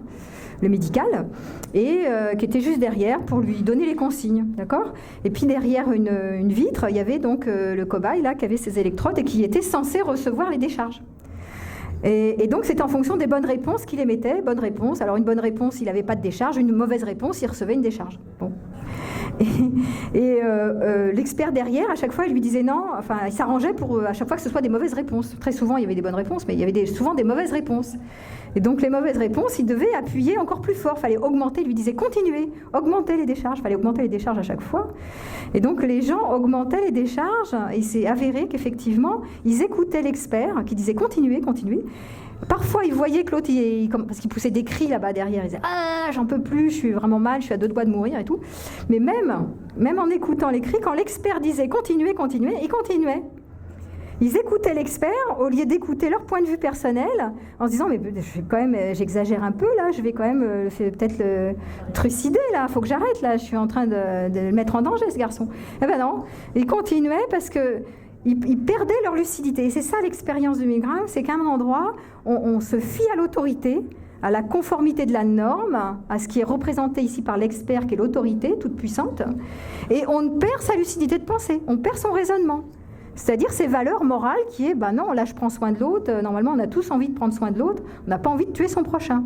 le médical, et qui était juste derrière pour lui donner les consignes, d'accord ? Et puis derrière une vitre, il y avait donc le cobaye là qui avait ses électrodes et qui était censé recevoir les décharges. Et donc c'était en fonction des bonnes réponses qu'il émettait. Bonne réponse, alors une bonne réponse, il n'avait pas de décharge, une mauvaise réponse, il recevait une décharge. Bon. Et l'expert derrière, à chaque fois, il lui disait non, enfin, il s'arrangeait pour à chaque fois que ce soit des mauvaises réponses. Très souvent, il y avait des bonnes réponses, mais il y avait souvent des mauvaises réponses. Et donc, les mauvaises réponses, il devait appuyer encore plus fort, il fallait augmenter, il lui disait continuez, augmentez les décharges, il fallait augmenter les décharges à chaque fois. Et donc, les gens augmentaient les décharges, et c'est avéré qu'effectivement, ils écoutaient l'expert qui disait continuez, continuez. Parfois, ils voyaient que l'autre, parce qu'il poussait des cris là-bas derrière, il disait « Ah, j'en peux plus, je suis vraiment mal, je suis à deux doigts de mourir et tout. » Mais même en écoutant les cris, quand l'expert disait « Continuez, continuez », ils continuaient. Ils écoutaient l'expert au lieu d'écouter leur point de vue personnel en se disant « Mais j'exagère un peu là, je vais quand même peut-être le trucider là, il faut que j'arrête là, je suis en train de le mettre en danger ce garçon. » Eh ben non, ils continuaient parce que ils perdaient leur lucidité. Et c'est ça l'expérience de Milgram, c'est qu'à un endroit, on se fie à l'autorité, à la conformité de la norme, à ce qui est représenté ici par l'expert qui est l'autorité toute puissante, et on perd sa lucidité de pensée, on perd son raisonnement. C'est-à-dire ces valeurs morales qui est, ben non, là je prends soin de l'autre, normalement on a tous envie de prendre soin de l'autre, on n'a pas envie de tuer son prochain.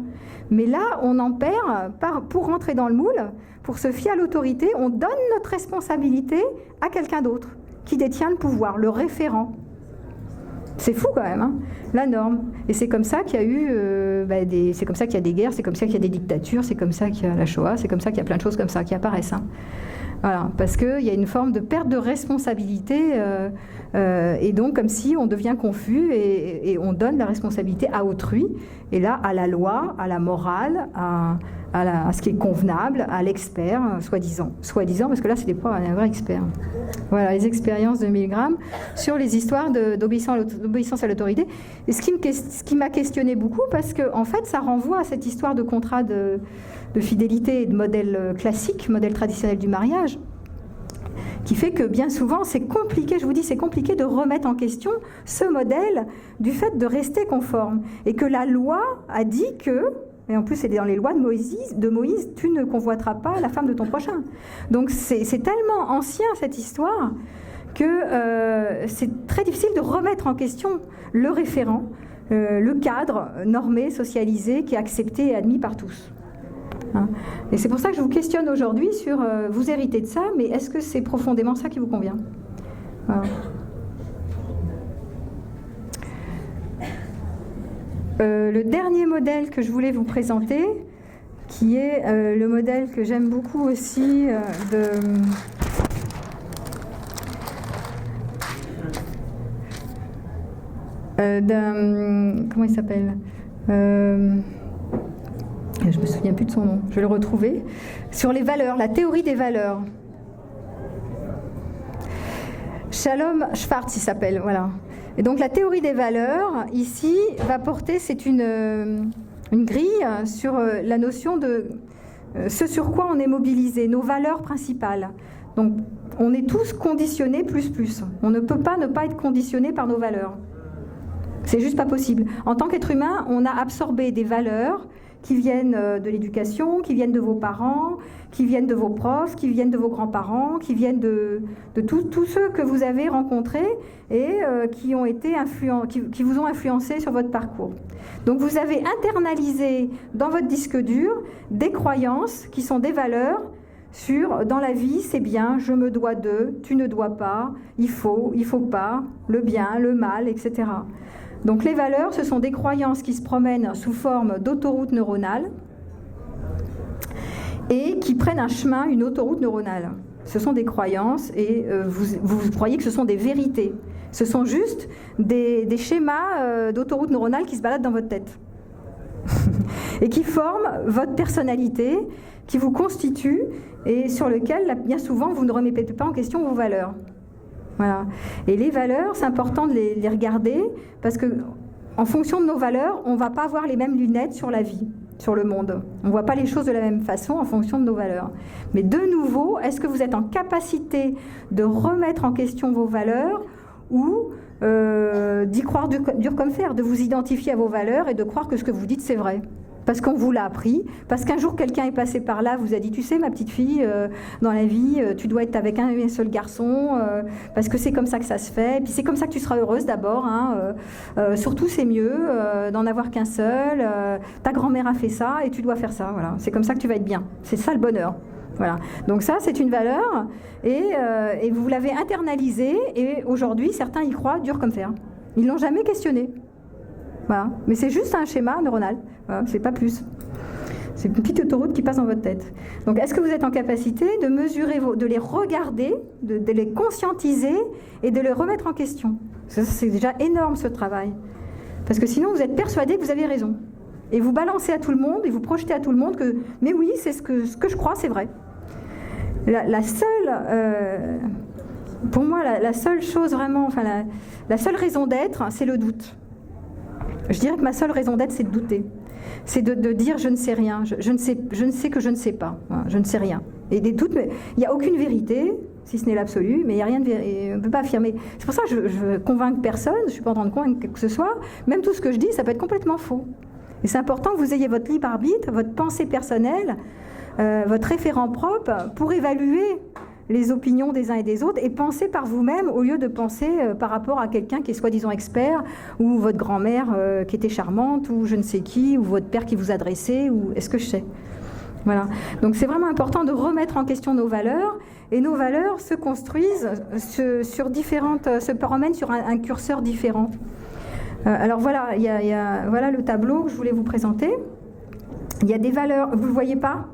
Mais là, on en perd pour rentrer dans le moule, pour se fier à l'autorité, on donne notre responsabilité à quelqu'un d'autre qui détient le pouvoir, le référent. C'est fou quand même, hein, la norme. Et c'est comme ça qu'il y a eu, c'est comme ça qu'il y a des guerres, c'est comme ça qu'il y a des dictatures, c'est comme ça qu'il y a la Shoah, c'est comme ça qu'il y a plein de choses comme ça qui apparaissent. Hein. Voilà, parce qu'il y a une forme de perte de responsabilité, et donc comme si on devient confus et on donne la responsabilité à autrui, et là à la loi, à la morale, à ce qui est convenable, à l'expert, soi-disant, parce que là c'était pas un vrai expert. Voilà, les expériences de Milgram sur les histoires d'obéissance à l'autorité. Et ce qui m'a questionné beaucoup, parce que en fait ça renvoie à cette histoire de contrat de fidélité et de modèle classique, modèle traditionnel du mariage, qui fait que bien souvent c'est compliqué, je vous dis, c'est compliqué de remettre en question ce modèle du fait de rester conforme. Et que la loi a dit que, et en plus c'est dans les lois de Moïse, tu ne convoiteras pas la femme de ton prochain. Donc c'est tellement ancien cette histoire que c'est très difficile de remettre en question le référent, le cadre normé, socialisé, qui est accepté et admis par tous. Hein. Et c'est pour ça que je vous questionne aujourd'hui sur vous héritez de ça, mais est-ce que c'est profondément ça qui vous convient? Voilà. Le dernier modèle que je voulais vous présenter, qui est le modèle que j'aime beaucoup aussi comment il s'appelle, je me souviens plus de son nom, je vais le retrouver, sur les valeurs, la théorie des valeurs. Shalom Schwartz, il s'appelle, voilà. Et donc la théorie des valeurs, ici, va porter, c'est une grille sur la notion de ce sur quoi on est mobilisé, nos valeurs principales. Donc On est tous conditionnés plus. On ne peut pas ne pas être conditionné par nos valeurs. C'est juste pas possible. En tant qu'être humain, on a absorbé des valeurs qui viennent de l'éducation, qui viennent de vos parents, qui viennent de vos profs, qui viennent de vos grands-parents, qui viennent de tous ceux que vous avez rencontrés et qui vous ont influencé sur votre parcours. Donc vous avez internalisé dans votre disque dur des croyances qui sont des valeurs sur dans la vie, c'est bien, je me dois de, tu ne dois pas, il faut pas, le bien, le mal, etc. Donc les valeurs, ce sont des croyances qui se promènent sous forme d'autoroute neuronale et qui prennent un chemin, une autoroute neuronale. Ce sont des croyances et vous croyez que ce sont des vérités. Ce sont juste des schémas d'autoroute neuronale qui se baladent dans votre tête et qui forment votre personnalité, qui vous constitue et sur lequel, bien souvent, vous ne remettez pas en question vos valeurs. Voilà. Et les valeurs, c'est important de les regarder parce que, en fonction de nos valeurs, on ne va pas avoir les mêmes lunettes sur la vie, sur le monde. On ne voit pas les choses de la même façon en fonction de nos valeurs. Mais de nouveau, est-ce que vous êtes en capacité de remettre en question vos valeurs ou d'y croire dur comme fer, de vous identifier à vos valeurs et de croire que ce que vous dites, c'est vrai ? Parce qu'on vous l'a appris, parce qu'un jour quelqu'un est passé par là, vous a dit, tu sais ma petite fille, dans la vie, tu dois être avec un seul garçon, parce que c'est comme ça que ça se fait, et puis c'est comme ça que tu seras heureuse d'abord, hein, surtout c'est mieux d'en avoir qu'un seul, ta grand-mère a fait ça et tu dois faire ça, voilà. C'est comme ça que tu vas être bien, c'est ça le bonheur. Voilà. Donc ça, c'est une valeur et vous l'avez internalisée et aujourd'hui, certains y croient dur comme fer. Ils ne l'ont jamais questionné. Voilà. Mais c'est juste un schéma neuronal, voilà, c'est pas plus. C'est une petite autoroute qui passe dans votre tête. Donc est-ce que vous êtes en capacité de mesurer, de les regarder, de les conscientiser et de les remettre en question ? Ça, c'est déjà énorme ce travail. Parce que sinon vous êtes persuadé que vous avez raison. Et vous balancez à tout le monde et vous projetez à tout le monde que « mais oui, c'est ce que je crois, c'est vrai ». Pour moi, la seule chose vraiment, enfin la seule raison d'être, c'est le doute. Je dirais que ma seule raison d'être, c'est de douter. C'est de dire je ne sais rien, je ne sais que je ne sais pas, voilà, je ne sais rien. Et des doutes, mais il n'y a aucune vérité, si ce n'est l'absolu, mais il n'y a rien de vérité, on ne peut pas affirmer. C'est pour ça que je ne convainc personne, je ne suis pas en train de convaincre qui que ce soit, même tout ce que je dis, ça peut être complètement faux. Et c'est important que vous ayez votre libre arbitre, votre pensée personnelle, votre référent propre pour évaluer les opinions des uns et des autres et penser par vous-même au lieu de penser par rapport à quelqu'un qui est soi-disant expert ou votre grand-mère qui était charmante ou je ne sais qui ou votre père qui vous adressait ou est-ce que je sais. Voilà. Donc c'est vraiment important de remettre en question nos valeurs et nos valeurs se construisent se promènent sur un curseur différent. Alors voilà, voilà le tableau que je voulais vous présenter. Il y a des valeurs, vous ne le voyez pas ?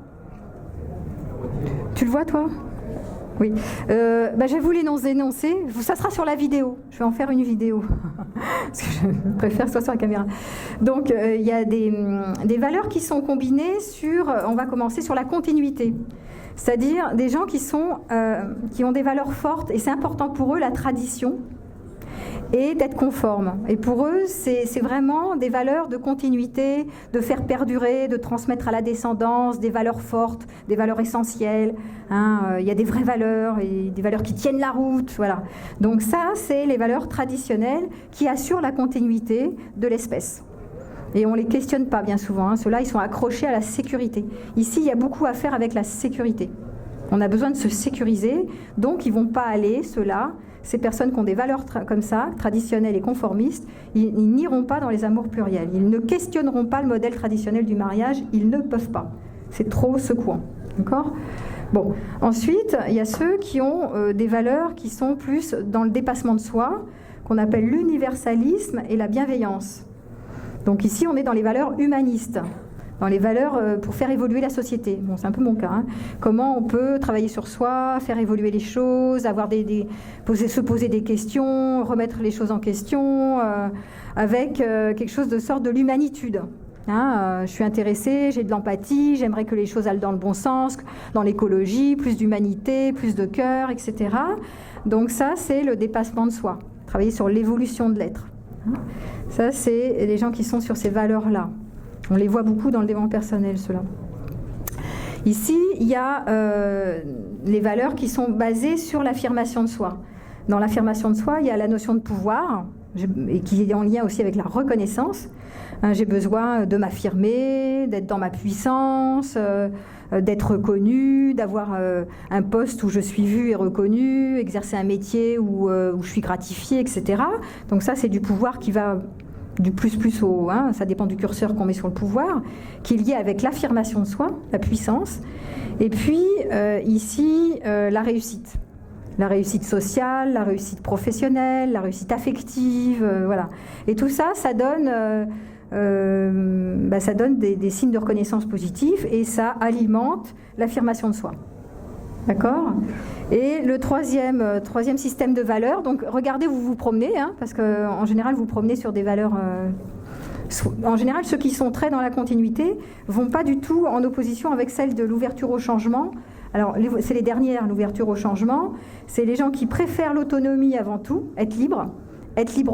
Tu le vois toi ? Oui. Je vais vous l'énoncer. Ça sera sur la vidéo. Je vais en faire une vidéo. Parce que je préfère que ce soit sur la caméra. Donc, il y a des valeurs qui sont combinées on va commencer sur la continuité. C'est-à-dire des gens qui ont des valeurs fortes, et c'est important pour eux, la tradition, et d'être conforme. Et pour eux, c'est vraiment des valeurs de continuité, de faire perdurer, de transmettre à la descendance des valeurs fortes, des valeurs essentielles. Il y a des vraies valeurs, et des valeurs qui tiennent la route. Voilà. Donc ça, c'est les valeurs traditionnelles qui assurent la continuité de l'espèce. Et on ne les questionne pas bien souvent. Ceux-là, ils sont accrochés à la sécurité. Ici, il y a beaucoup à faire avec la sécurité. On a besoin de se sécuriser, donc ils ne vont pas aller, ceux-là, ces personnes qui ont des valeurs comme ça, traditionnelles et conformistes, ils n'iront pas dans les amours pluriels. Ils ne questionneront pas le modèle traditionnel du mariage, ils ne peuvent pas. C'est trop secouant. D'accord ? Bon. Ensuite, il y a ceux qui ont des valeurs qui sont plus dans le dépassement de soi, qu'on appelle l'universalisme et la bienveillance. Donc ici, on est dans les valeurs humanistes. Dans les valeurs pour faire évoluer la société. Bon, c'est un peu mon cas. Hein. Comment on peut travailler sur soi, faire évoluer les choses, se poser des questions, remettre les choses en question, avec quelque chose de sorte de l'humanitude. Hein, je suis intéressée, j'ai de l'empathie, j'aimerais que les choses aillent dans le bon sens, dans l'écologie, plus d'humanité, plus de cœur, etc. Donc ça, c'est le dépassement de soi. Travailler sur l'évolution de l'être. Hein. Ça, c'est les gens qui sont sur ces valeurs-là. On les voit beaucoup dans le développement personnel, ceux-là. Ici, il y a les valeurs qui sont basées sur l'affirmation de soi. Dans l'affirmation de soi, il y a la notion de pouvoir, et qui est en lien aussi avec la reconnaissance. J'ai besoin de m'affirmer, d'être dans ma puissance, d'être reconnue, d'avoir un poste où je suis vue et reconnue, exercer un métier où je suis gratifiée, etc. Donc ça, c'est du pouvoir qui va du plus au, ça dépend du curseur qu'on met sur le pouvoir, qui est lié avec l'affirmation de soi, la puissance. Et puis, ici, la réussite. La réussite sociale, la réussite professionnelle, la réussite affective, voilà. Et tout ça, ça donne des signes de reconnaissance positifs et ça alimente l'affirmation de soi. D'accord ? Et le troisième système de valeurs, donc regardez où vous vous promenez, parce qu'en général, vous promenez sur des valeurs... en général, ceux qui sont très dans la continuité vont pas du tout en opposition avec celle de l'ouverture au changement. Alors, c'est les dernières, l'ouverture au changement. C'est les gens qui préfèrent l'autonomie avant tout, être libre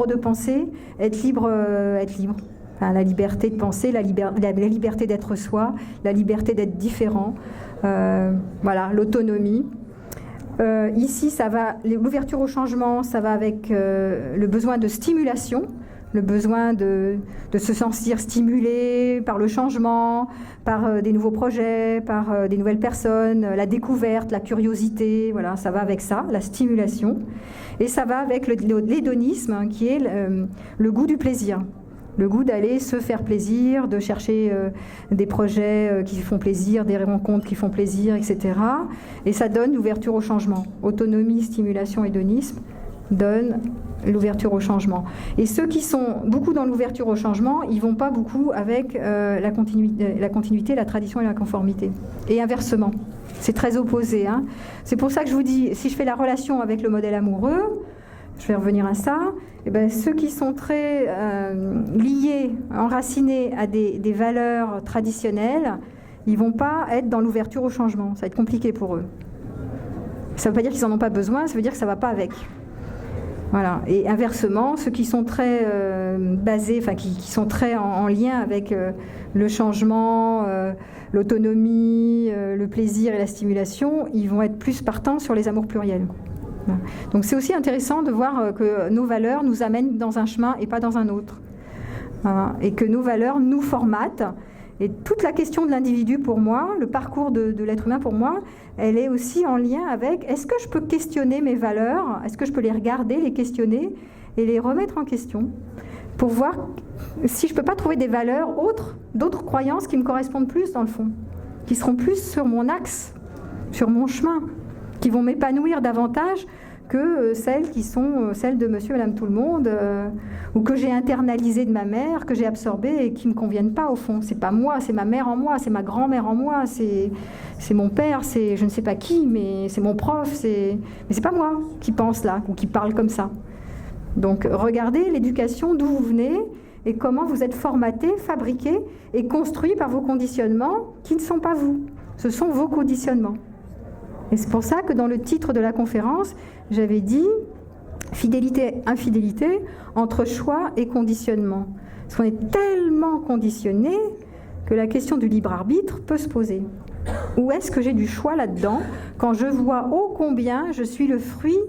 de penser, être libre. Enfin, la liberté de penser, la liberté d'être soi, la liberté d'être différent. Voilà, l'autonomie. Ici, l'ouverture au changement, ça va avec le besoin de stimulation, le besoin de se sentir stimulé par le changement, par des nouveaux projets, par des nouvelles personnes, la découverte, la curiosité, voilà, ça va avec ça, la stimulation. Et ça va avec l'hédonisme, qui est le goût du plaisir. Le goût d'aller se faire plaisir, de chercher des projets qui font plaisir, des rencontres qui font plaisir, etc. Et ça donne l'ouverture au changement. Autonomie, stimulation, hédonisme donne l'ouverture au changement. Et ceux qui sont beaucoup dans l'ouverture au changement, ils ne vont pas beaucoup avec la continuité, la tradition et la conformité. Et inversement, c'est très opposé. C'est pour ça que je vous dis, si je fais la relation avec le modèle amoureux, je vais revenir à ça, et bien, ceux qui sont très liés, enracinés à des valeurs traditionnelles, ils ne vont pas être dans l'ouverture au changement. Ça va être compliqué pour eux. Ça ne veut pas dire qu'ils n'en ont pas besoin, ça veut dire que ça ne va pas avec. Voilà. Et inversement, ceux qui sont très basés, enfin qui sont très en lien avec le changement, l'autonomie, le plaisir et la stimulation, ils vont être plus partants sur les amours pluriels. Voilà. Donc c'est aussi intéressant de voir que nos valeurs nous amènent dans un chemin et pas dans un autre. Voilà. Et que nos valeurs nous formatent. Et toute la question de l'individu pour moi, le parcours de l'être humain pour moi, elle est aussi en lien avec est-ce que je peux questionner mes valeurs, est-ce que je peux les regarder, les questionner et les remettre en question pour voir si je ne peux pas trouver des valeurs autres, d'autres croyances qui me correspondent plus dans le fond, qui seront plus sur mon axe, sur mon chemin, qui vont m'épanouir davantage que celles qui sont celles de monsieur et madame tout le monde, ou que j'ai internalisées de ma mère, que j'ai absorbées et qui ne me conviennent pas au fond. C'est pas moi, c'est ma mère en moi, c'est ma grand-mère en moi, c'est mon père, c'est je ne sais pas qui, mais c'est mon prof, mais c'est pas moi qui pense là, ou qui parle comme ça. Donc regardez l'éducation, d'où vous venez, et comment vous êtes formaté, fabriqué et construit par vos conditionnements qui ne sont pas vous. Ce sont vos conditionnements. Et c'est pour ça que dans le titre de la conférence, j'avais dit fidélité, infidélité entre choix et conditionnement. Parce qu'on est tellement conditionné que la question du libre arbitre peut se poser. Où est-ce que j'ai du choix là-dedans quand je vois ô combien je suis le fruit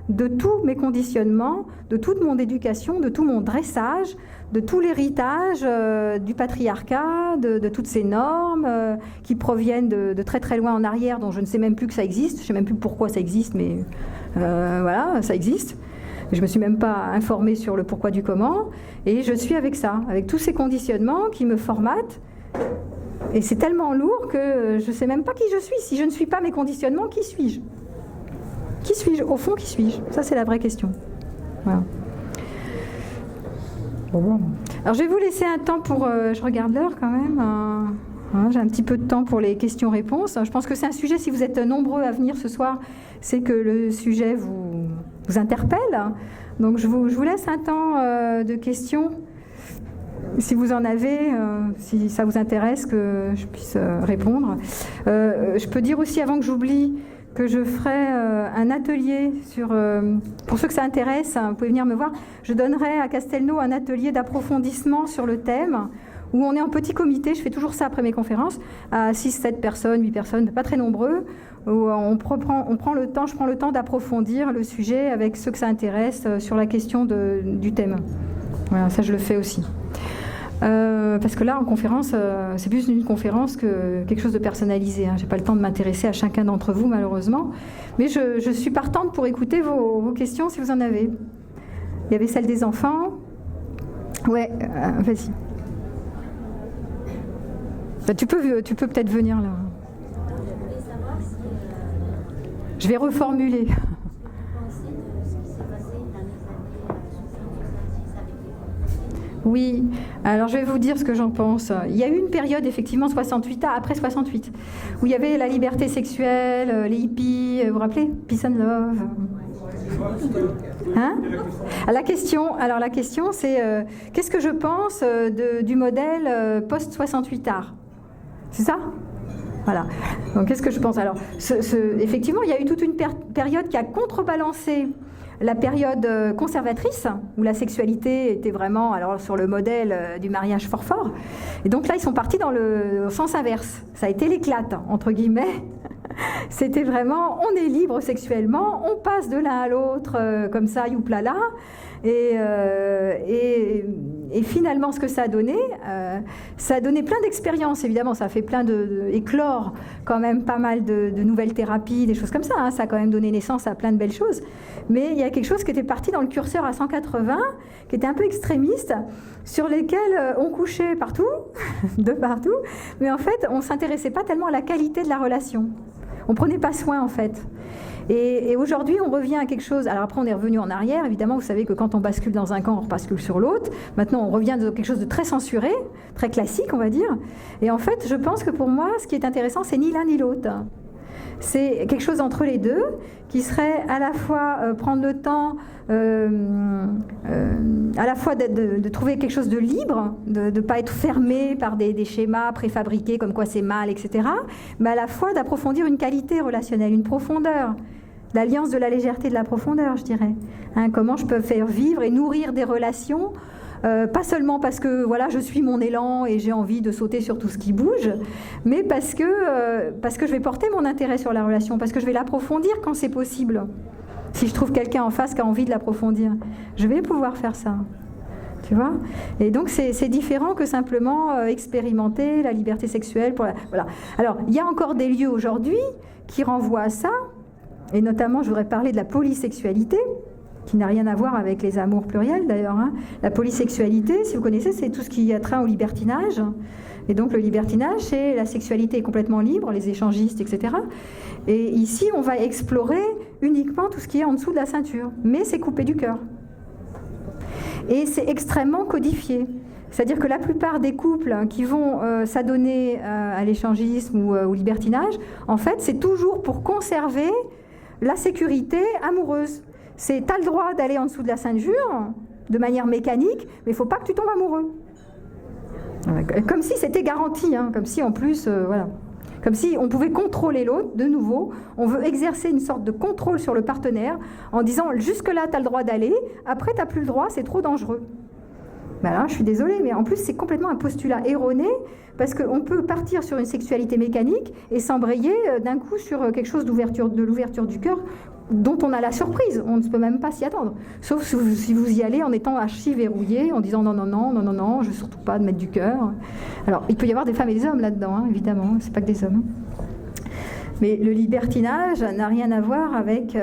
de tous mes conditionnements, de toute mon éducation, de tout mon dressage, de tout l'héritage du patriarcat, de toutes ces normes qui proviennent de très très loin en arrière, dont je ne sais même plus que ça existe, je ne sais même plus pourquoi ça existe, mais voilà, ça existe. Je ne me suis même pas informée sur le pourquoi du comment, et je suis avec ça, avec tous ces conditionnements qui me formatent, et c'est tellement lourd que je ne sais même pas qui je suis. Si je ne suis pas mes conditionnements, qui suis-je ? Qui suis-je ? Au fond, qui suis-je ? Ça, c'est la vraie question. Voilà. Bon. Alors, je vais vous laisser un temps pour... je regarde l'heure quand même. J'ai un petit peu de temps pour les questions-réponses. Je pense que c'est un sujet, si vous êtes nombreux à venir ce soir, c'est que le sujet vous interpelle. Donc, je vous laisse un temps de questions, si vous en avez, si ça vous intéresse, que je puisse répondre. Je peux dire aussi, avant que j'oublie, que je ferai un atelier sur... pour ceux que ça intéresse, vous pouvez venir me voir. Je donnerai à Castelnau un atelier d'approfondissement sur le thème où on est en petit comité, je fais toujours ça après mes conférences, à 6, 7 personnes, 8 personnes, pas très nombreux, où je prends le temps d'approfondir le sujet avec ceux que ça intéresse sur la question du thème. Voilà, ça je le fais aussi. Parce que là, en conférence, c'est plus une conférence que quelque chose de personnalisé. Hein. Je n'ai pas le temps de m'intéresser à chacun d'entre vous, malheureusement. Mais je suis partante pour écouter vos questions, si vous en avez. Il y avait celle des enfants. Ouais, vas-y. Bah, tu peux peut-être venir là. Je vais reformuler. Oui, alors je vais vous dire ce que j'en pense. Il y a eu une période, effectivement, 68 ans, après 68, où il y avait la liberté sexuelle, les hippies, vous vous rappelez? Peace and love. Hein? La question, c'est qu'est-ce que je pense du modèle post-68 art? C'est ça? Voilà. Donc, qu'est-ce que je pense? Alors, effectivement, il y a eu toute une période qui a contrebalancé la période conservatrice, où la sexualité était vraiment sur le modèle du mariage fort. Et donc là, ils sont partis dans le sens inverse. Ça a été l'éclate, entre guillemets. C'était vraiment, on est libre sexuellement, on passe de l'un à l'autre comme ça, youplala. Et finalement, ce que ça a donné plein d'expériences, évidemment, ça a fait plein éclore quand même pas mal de nouvelles thérapies, des choses comme ça, hein. Ça a quand même donné naissance à plein de belles choses. Mais il y a quelque chose qui était parti dans le curseur à 180, qui était un peu extrémiste, sur lesquels on couchait partout, de partout, mais en fait, on ne s'intéressait pas tellement à la qualité de la relation. On ne prenait pas soin, en fait. Et aujourd'hui, on revient à quelque chose. Alors après, on est revenu en arrière. Évidemment, vous savez que quand on bascule dans un camp, on rebascule sur l'autre. Maintenant, on revient de quelque chose de très censuré, très classique, on va dire. Et en fait, je pense que pour moi, ce qui est intéressant, c'est ni l'un ni l'autre. C'est quelque chose entre les deux, qui serait à la fois prendre le temps, à la fois de trouver quelque chose de libre, de ne pas être fermé par des schémas préfabriqués comme quoi c'est mal, etc. Mais à la fois d'approfondir une qualité relationnelle, une profondeur. L'alliance de la légèreté et de la profondeur, je dirais. Hein, comment je peux faire vivre et nourrir des relations, pas seulement parce que voilà, je suis mon élan et j'ai envie de sauter sur tout ce qui bouge, mais parce que je vais porter mon intérêt sur la relation, parce que je vais l'approfondir quand c'est possible. Si je trouve quelqu'un en face qui a envie de l'approfondir, je vais pouvoir faire ça. Tu vois? Et donc c'est différent que simplement expérimenter la liberté sexuelle. Voilà. Alors, il y a encore des lieux aujourd'hui qui renvoient à ça. Et notamment, je voudrais parler de la polysexualité, qui n'a rien à voir avec les amours pluriels d'ailleurs. Hein. La polysexualité, si vous connaissez, c'est tout ce qui a trait au libertinage. Et donc le libertinage, c'est la sexualité complètement libre, les échangistes, etc. Et ici, on va explorer uniquement tout ce qui est en dessous de la ceinture. Mais c'est coupé du cœur. Et c'est extrêmement codifié. C'est-à-dire que la plupart des couples qui vont s'adonner à l'échangisme ou au libertinage, en fait, c'est toujours pour conserver la sécurité amoureuse. T'as le droit d'aller en dessous de la ceinture de manière mécanique, mais il ne faut pas que tu tombes amoureux. Comme si c'était garanti, hein, comme si en plus, voilà. Comme si on pouvait contrôler l'autre, de nouveau. On veut exercer une sorte de contrôle sur le partenaire en disant jusque-là, tu as le droit d'aller, après, tu n'as plus le droit, c'est trop dangereux. Ben là, je suis désolée, mais en plus, c'est complètement un postulat erroné, parce qu'on peut partir sur une sexualité mécanique et s'embrayer d'un coup sur quelque chose de l'ouverture du cœur, dont on a la surprise, on ne peut même pas s'y attendre. Sauf si vous y allez en étant archi-verrouillé, en disant non, je ne veux surtout pas de mettre du cœur. Alors, il peut y avoir des femmes et des hommes là-dedans, hein, évidemment, c'est pas que des hommes. Mais le libertinage n'a rien à voir avec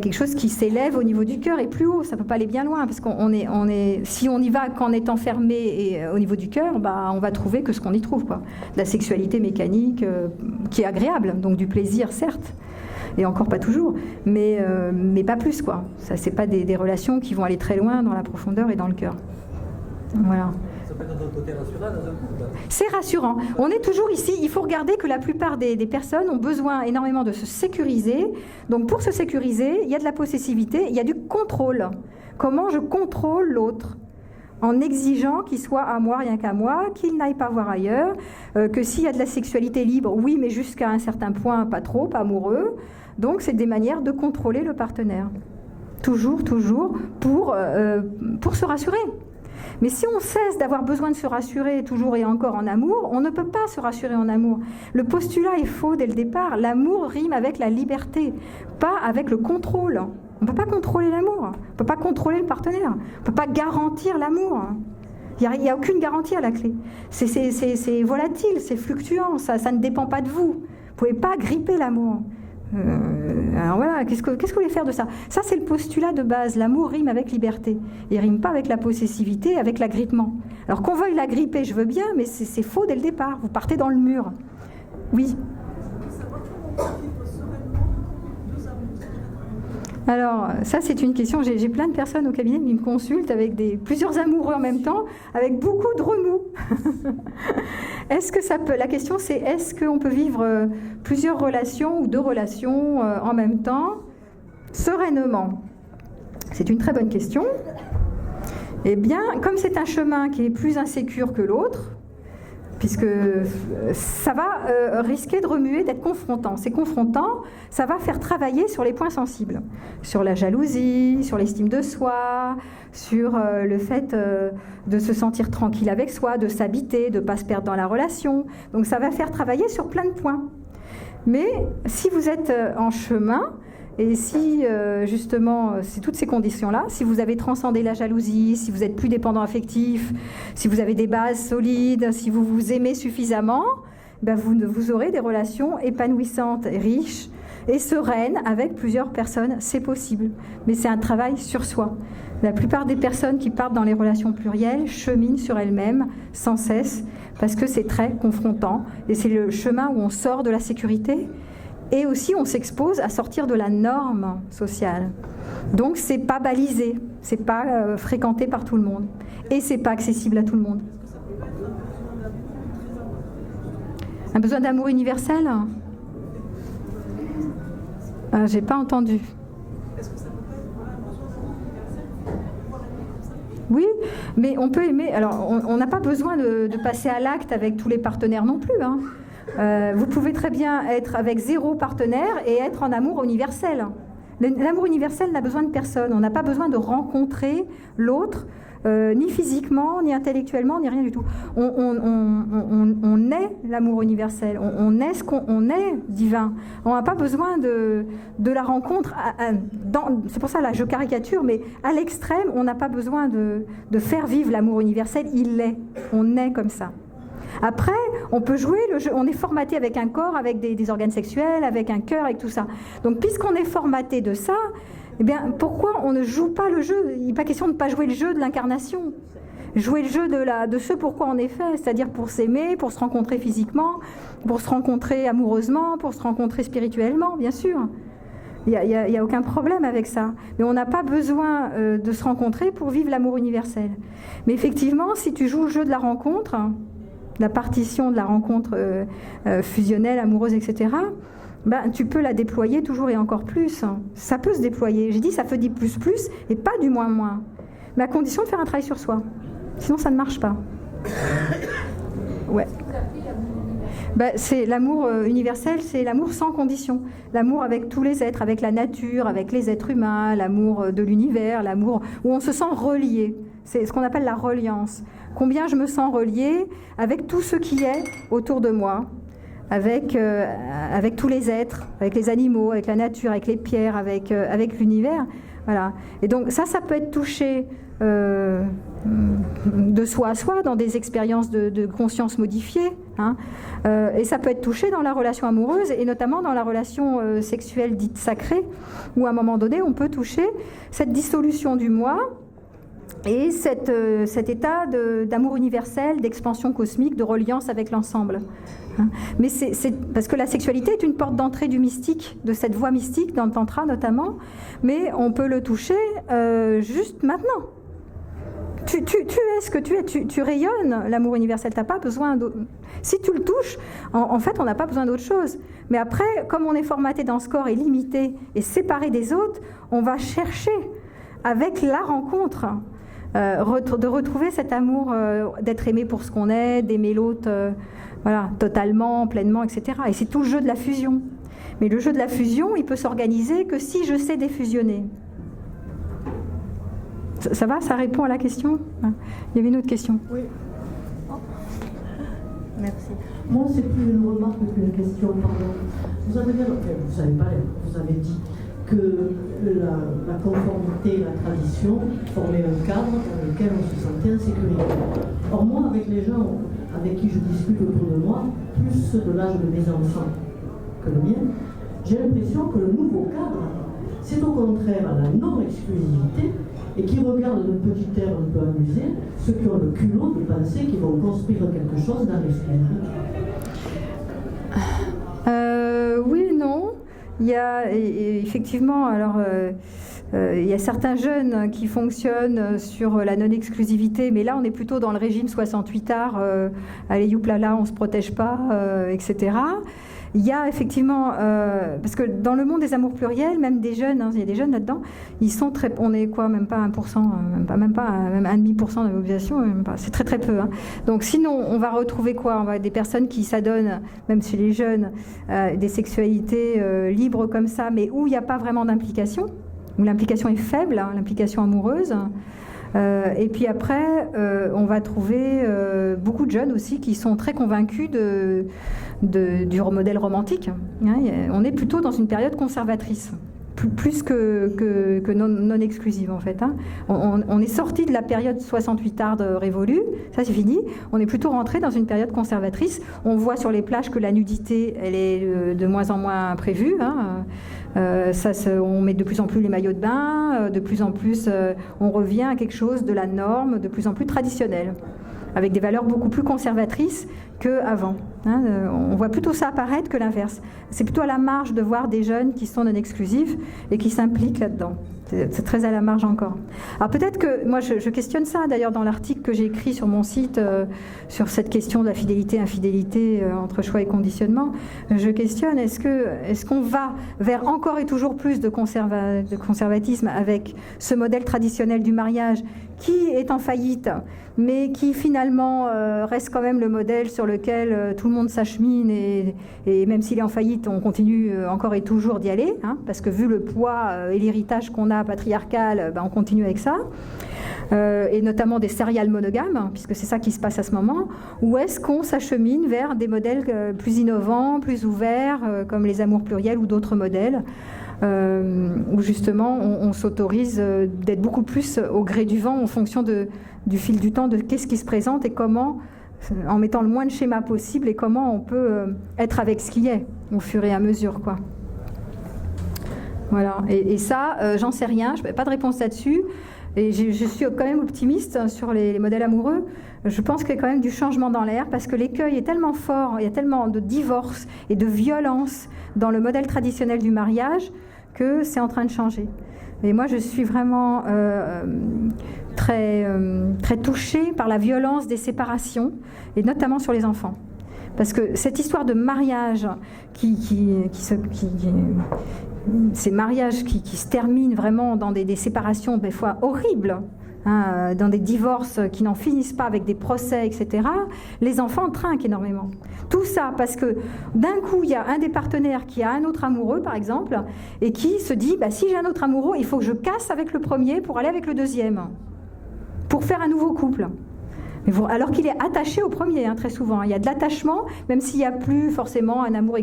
quelque chose qui s'élève au niveau du cœur et plus haut, ça ne peut pas aller bien loin, parce si on y va qu'en étant fermé et au niveau du cœur, on va trouver que ce qu'on y trouve, quoi. De la sexualité mécanique qui est agréable, donc du plaisir, certes, et encore pas toujours, mais pas plus, quoi. Ça, c'est pas des relations qui vont aller très loin dans la profondeur et dans le cœur. Voilà. Ça peut être un côté rassurant dans un couple. C'est rassurant. On est toujours ici. Il faut regarder que la plupart des personnes ont besoin énormément de se sécuriser. Donc pour se sécuriser, il y a de la possessivité, il y a du contrôle. Comment je contrôle l'autre ? En exigeant qu'il soit à moi, rien qu'à moi, qu'il n'aille pas voir ailleurs, que s'il y a de la sexualité libre, oui, mais jusqu'à un certain point, pas trop, pas amoureux. Donc c'est des manières de contrôler le partenaire. Toujours, pour se rassurer. Mais si on cesse d'avoir besoin de se rassurer toujours et encore en amour, on ne peut pas se rassurer en amour. Le postulat est faux dès le départ. L'amour rime avec la liberté, pas avec le contrôle. On ne peut pas contrôler l'amour, on ne peut pas contrôler le partenaire, on ne peut pas garantir l'amour. Il n'y a aucune garantie à la clé. C'est volatile, c'est fluctuant, ça ne dépend pas de vous. Vous ne pouvez pas gripper l'amour. Alors voilà, qu'est-ce que vous voulez faire de ça? Ça, c'est le postulat de base. L'amour rime avec liberté. Il ne rime pas avec la possessivité, avec l'agrippement. Alors qu'on veuille l'agripper, je veux bien, mais c'est faux dès le départ. Vous partez dans le mur. Oui. Alors, ça, c'est une question. J'ai plein de personnes au cabinet qui me consultent avec plusieurs amoureux en même temps, avec beaucoup de remous. Est-ce que ça peut... La question, c'est est-ce qu'on peut vivre plusieurs relations ou 2 relations en même temps, sereinement? C'est une très bonne question. Eh bien, comme c'est un chemin qui est plus insécure que l'autre, puisque ça va risquer de remuer, d'être confrontant. C'est confrontant, ça va faire travailler sur les points sensibles, sur la jalousie, sur l'estime de soi, sur le fait de se sentir tranquille avec soi, de s'habiter, de ne pas se perdre dans la relation. Donc ça va faire travailler sur plein de points. Mais si vous êtes en chemin, et si, justement, c'est toutes ces conditions-là, si vous avez transcendé la jalousie, si vous êtes plus dépendant affectif, si vous avez des bases solides, si vous vous aimez suffisamment, ben vous aurez des relations épanouissantes, riches et sereines avec plusieurs personnes. C'est possible, mais c'est un travail sur soi. La plupart des personnes qui partent dans les relations plurielles cheminent sur elles-mêmes sans cesse parce que c'est très confrontant et c'est le chemin où on sort de la sécurité. Et aussi, on s'expose à sortir de la norme sociale. Donc, c'est pas balisé, c'est pas fréquenté par tout le monde. Et c'est pas accessible à tout le monde. Un besoin d'amour universel? J'ai pas entendu. Oui, mais on peut aimer... Alors, on n'a pas besoin de passer à l'acte avec tous les partenaires non plus, hein. Vous pouvez très bien être avec 0 partenaire et être en amour universel. L'amour universel n'a besoin de personne. On n'a pas besoin de rencontrer l'autre, ni physiquement, ni intellectuellement, ni rien du tout. On est l'amour universel. On est ce qu'on est divin. On n'a pas besoin de la rencontre. C'est pour ça, là, je caricature, mais à l'extrême, on n'a pas besoin de faire vivre l'amour universel. Il l'est. On est comme ça. Après, on peut jouer le jeu, on est formaté avec un corps, avec des organes sexuels, avec un cœur, avec tout ça. Donc, puisqu'on est formaté de ça, eh bien, pourquoi on ne joue pas le jeu? Il n'est pas question de ne pas jouer le jeu de l'incarnation. Jouer le jeu de ce pourquoi on est fait, c'est-à-dire pour s'aimer, pour se rencontrer physiquement, pour se rencontrer amoureusement, pour se rencontrer spirituellement, bien sûr. Il n'y a aucun problème avec ça. Mais on n'a pas besoin de se rencontrer pour vivre l'amour universel. Mais effectivement, si tu joues le jeu de la rencontre... la partition de la rencontre fusionnelle, amoureuse, etc., ben, tu peux la déployer toujours et encore plus. Ça peut se déployer. J'ai dit ça fait plus et pas du moins. Mais à condition de faire un travail sur soi. Sinon, ça ne marche pas. Ouais. Ben, c'est l'amour universel, c'est l'amour sans condition. L'amour avec tous les êtres, avec la nature, avec les êtres humains, l'amour de l'univers, l'amour où on se sent relié. C'est ce qu'on appelle la reliance. Combien je me sens reliée avec tout ce qui est autour de moi, avec tous les êtres, avec les animaux, avec la nature, avec les pierres, avec l'univers. Voilà. Et donc ça peut être touché de soi à soi, dans des expériences de conscience modifiées, hein. Et ça peut être touché dans la relation amoureuse, et notamment dans la relation sexuelle dite sacrée, où à un moment donné, on peut toucher cette dissolution du moi, et cet état d'amour universel, d'expansion cosmique, de reliance avec l'ensemble. Mais c'est parce que la sexualité est une porte d'entrée du mystique, de cette voie mystique, dans le tantra notamment, mais on peut le toucher juste maintenant. Tu es ce que tu es, tu rayonnes l'amour universel, t'as pas besoin d'autre. Si tu le touches, en fait, on n'a pas besoin d'autre chose. Mais après, comme on est formaté dans ce corps et limité et séparé des autres, on va chercher, avec la rencontre, de retrouver cet amour, d'être aimé pour ce qu'on est, d'aimer l'autre voilà, totalement, pleinement, etc. Et c'est tout le jeu de la fusion. Mais le jeu de la fusion, il peut s'organiser que si je sais défusionner. Ça va? Ça répond à la question? Il y avait une autre question. Oui. Merci. Moi, c'est plus une remarque qu'une question, pardon. Vous avez dit que la conformité et la tradition formaient un cadre dans lequel on se sentait en sécurité. Or, moi, avec les gens avec qui je discute autour de moi, plus ceux de l'âge de mes enfants que le mien, j'ai l'impression que le nouveau cadre, c'est au contraire la non-exclusivité et qui regarde d'un petit air un peu amusé ceux qui ont le culot de penser qu'ils vont construire quelque chose dans l'exclusivité. Oui et non. Il y a effectivement, alors, il y a certains jeunes qui fonctionnent sur la non-exclusivité, mais là on est plutôt dans le régime 68 arts, allez youplala, on se protège pas, etc. Il y a effectivement, parce que dans le monde des amours pluriels, même des jeunes, il y a des jeunes là-dedans, ils sont très, on est quoi, même pas 1%, même 1,5% de la population, c'est très très peu. Hein. Donc sinon, on va retrouver quoi? On va des personnes qui s'adonnent, même chez les jeunes, des sexualités libres comme ça, mais où il n'y a pas vraiment d'implication, où l'implication est faible, hein, l'implication amoureuse. Et puis après, on va trouver beaucoup de jeunes aussi qui sont très convaincus du modèle romantique. Hein, on est plutôt dans une période conservatrice, plus que non exclusive en fait. Hein. On est sorti de la période 68 arts révolue, ça c'est fini. On est plutôt rentré dans une période conservatrice. On voit sur les plages que la nudité, elle est de moins en moins prévue. Hein. On met de plus en plus les maillots de bain, de plus en plus on revient à quelque chose de la norme, de plus en plus traditionnelle, avec des valeurs beaucoup plus conservatrices qu'avant. Hein, on voit plutôt ça apparaître que l'inverse. C'est plutôt à la marge de voir des jeunes qui sont non exclusifs et qui s'impliquent là-dedans. C'est très à la marge encore. Alors peut-être que, moi je questionne ça d'ailleurs dans l'article que j'ai écrit sur mon site sur cette question de la fidélité-infidélité entre choix et conditionnement. Je questionne, est-ce qu'on va vers encore et toujours plus de conservatisme avec ce modèle traditionnel du mariage qui est en faillite, mais qui finalement reste quand même le modèle sur lequel tout le monde s'achemine et même s'il est en faillite, on continue encore et toujours d'y aller, hein, parce que vu le poids et l'héritage qu'on a patriarcal, on continue avec ça, et notamment des serial monogames, puisque c'est ça qui se passe à ce moment, ou est-ce qu'on s'achemine vers des modèles plus innovants, plus ouverts, comme les amours pluriels ou d'autres modèles, où justement on s'autorise d'être beaucoup plus au gré du vent en fonction du fil du temps, de qu'est-ce qui se présente et comment, en mettant le moins de schémas possible, et comment on peut être avec ce qui est au fur et à mesure, quoi. Voilà, et ça, j'en sais rien, je n'ai pas de réponse là-dessus, et je suis quand même optimiste sur les modèles amoureux. Je pense qu'il y a quand même du changement dans l'air, parce que l'écueil est tellement fort, il y a tellement de divorces et de violences dans le modèle traditionnel du mariage, que c'est en train de changer. Et moi, je suis vraiment très touchée par la violence des séparations, et notamment sur les enfants. Parce que cette histoire de mariage ces mariages qui se terminent vraiment dans des séparations des fois horribles, hein, dans des divorces qui n'en finissent pas, avec des procès, etc., les enfants trinquent énormément. Tout ça parce que d'un coup, il y a un des partenaires qui a un autre amoureux, par exemple, et qui se dit, si j'ai un autre amoureux, il faut que je casse avec le premier pour aller avec le deuxième, pour faire un nouveau couple. Alors qu'il est attaché au premier, hein, très souvent. Il y a de l'attachement, même s'il n'y a plus forcément un amour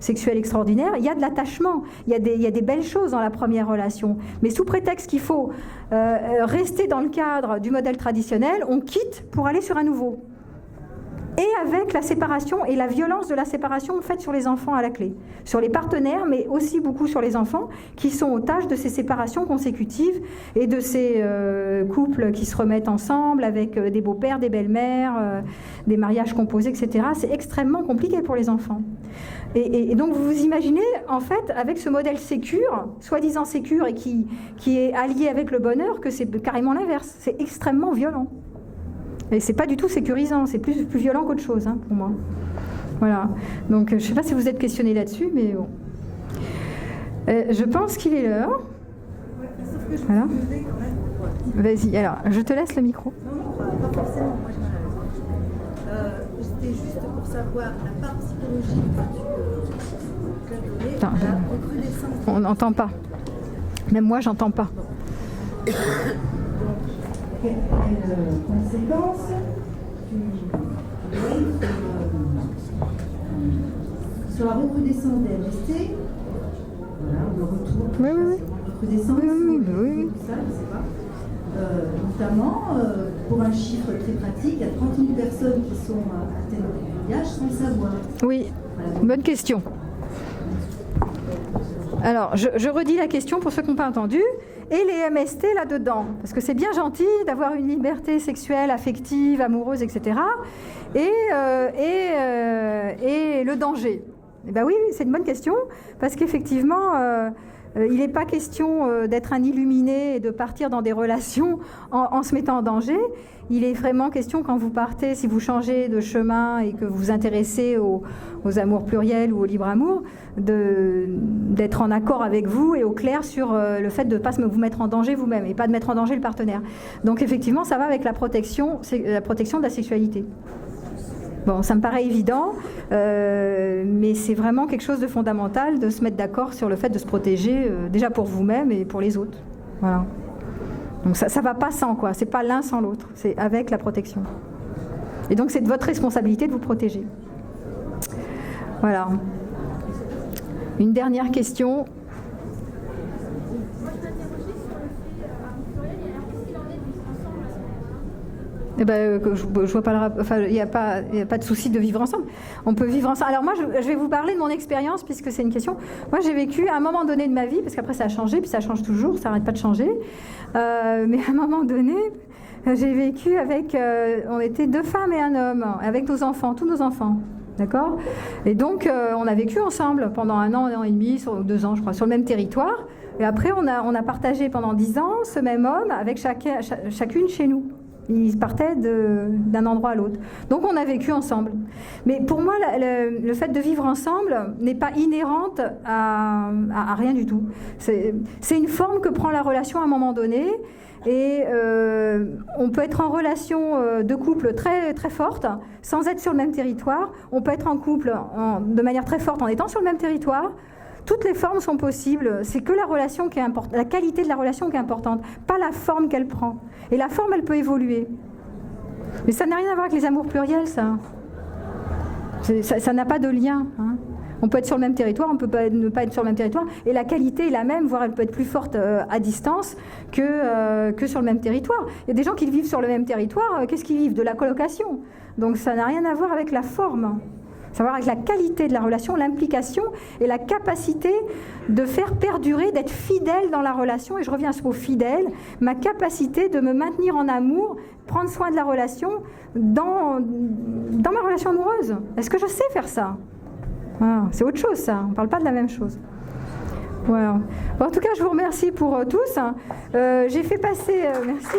sexuel extraordinaire, il y a de l'attachement, il y a des belles choses dans la première relation. Mais sous prétexte qu'il faut rester dans le cadre du modèle traditionnel, on quitte pour aller sur un nouveau. Et avec la séparation et la violence de la séparation faite sur les enfants à la clé. Sur les partenaires, mais aussi beaucoup sur les enfants, qui sont otages de ces séparations consécutives et de ces couples qui se remettent ensemble avec des beaux-pères, des belles-mères, des mariages composés, etc. C'est extrêmement compliqué pour les enfants. Et donc vous vous imaginez, en fait, avec ce modèle sécure, soi-disant sécure et qui est allié avec le bonheur, que c'est carrément l'inverse. C'est extrêmement violent. Et c'est pas du tout sécurisant, c'est plus violent qu'autre chose, hein, pour moi. Voilà. Donc, je ne sais pas si vous êtes questionné là-dessus, mais bon. Je pense qu'il est l'heure. Voilà. Vas-y, alors, je te laisse le micro. Non, pas forcément. Moi, c'était juste pour savoir la part psychologique que tu as donnée, la recrudescence. On n'entend pas. Même moi, j'entends pas. quelles conséquences tu donnes sur la recrudescence des MST, voilà, le retour, recrudescence, ça, je sais pas. Notamment, pour un chiffre très pratique, il y a 30 000 personnes qui sont atteintes de VIH sans le savoir. Oui, bonne question. Alors, je redis la question pour ceux qui n'ont pas entendu. Et les MST là-dedans, parce que c'est bien gentil d'avoir une liberté sexuelle, affective, amoureuse, etc. Et le danger. Eh bien oui, c'est une bonne question, parce qu'effectivement, il n'est pas question d'être un illuminé et de partir dans des relations en se mettant en danger. Il est vraiment question, quand vous partez, si vous changez de chemin et que vous vous intéressez aux amours pluriels ou au libre amour, d'être en accord avec vous et au clair sur le fait de ne pas vous mettre en danger vous-même et pas de mettre en danger le partenaire. Donc effectivement, ça va avec la protection de la sexualité. Bon, ça me paraît évident, mais c'est vraiment quelque chose de fondamental de se mettre d'accord sur le fait de se protéger, déjà pour vous-même et pour les autres. Voilà. Donc ça ne va pas sans, quoi. C'est pas l'un sans l'autre, c'est avec la protection. Et donc c'est de votre responsabilité de vous protéger. Voilà. Une dernière question. Eh ben, je vois pas le rapport. Enfin, il n'y a pas de souci de vivre ensemble. On peut vivre ensemble. Alors moi, je vais vous parler de mon expérience puisque c'est une question. Moi, j'ai vécu à un moment donné de ma vie, parce qu'après ça a changé, puis ça change toujours, ça n'arrête pas de changer. Mais à un moment donné, j'ai vécu avec. On était 2 femmes et un homme, avec nos enfants, tous nos enfants. D'accord ? Et donc, on a vécu ensemble pendant 1 an, 1 an et demi, 2 ans, je crois, sur le même territoire. Et après, on a partagé pendant 10 ans ce même homme avec chacune chez nous. Ils partaient d'un endroit à l'autre. Donc on a vécu ensemble. Mais pour moi, le fait de vivre ensemble n'est pas inhérente à rien du tout. C'est une forme que prend la relation à un moment donné. Et on peut être en relation de couple très, très forte sans être sur le même territoire. On peut être en couple de manière très forte en étant sur le même territoire. Toutes les formes sont possibles, c'est que la relation qui est importante, la qualité de la relation qui est importante, pas la forme qu'elle prend. Et la forme, elle peut évoluer. Mais ça n'a rien à voir avec les amours pluriels, ça. Ça n'a pas de lien. Hein. On peut être sur le même territoire, on peut ne pas être sur le même territoire, et la qualité est la même, voire elle peut être plus forte à distance que sur le même territoire. Il y a des gens qui vivent sur le même territoire, qu'est-ce qu'ils vivent ? De la colocation. Donc ça n'a rien à voir avec la forme. Ça va avec la qualité de la relation, l'implication et la capacité de faire perdurer, d'être fidèle dans la relation. Et je reviens à ce mot fidèle, ma capacité de me maintenir en amour, prendre soin de la relation dans ma relation amoureuse. Est-ce que je sais faire ça ? Voilà, c'est autre chose, ça. On ne parle pas de la même chose. Voilà. Bon, en tout cas, je vous remercie pour tous. J'ai fait passer... merci.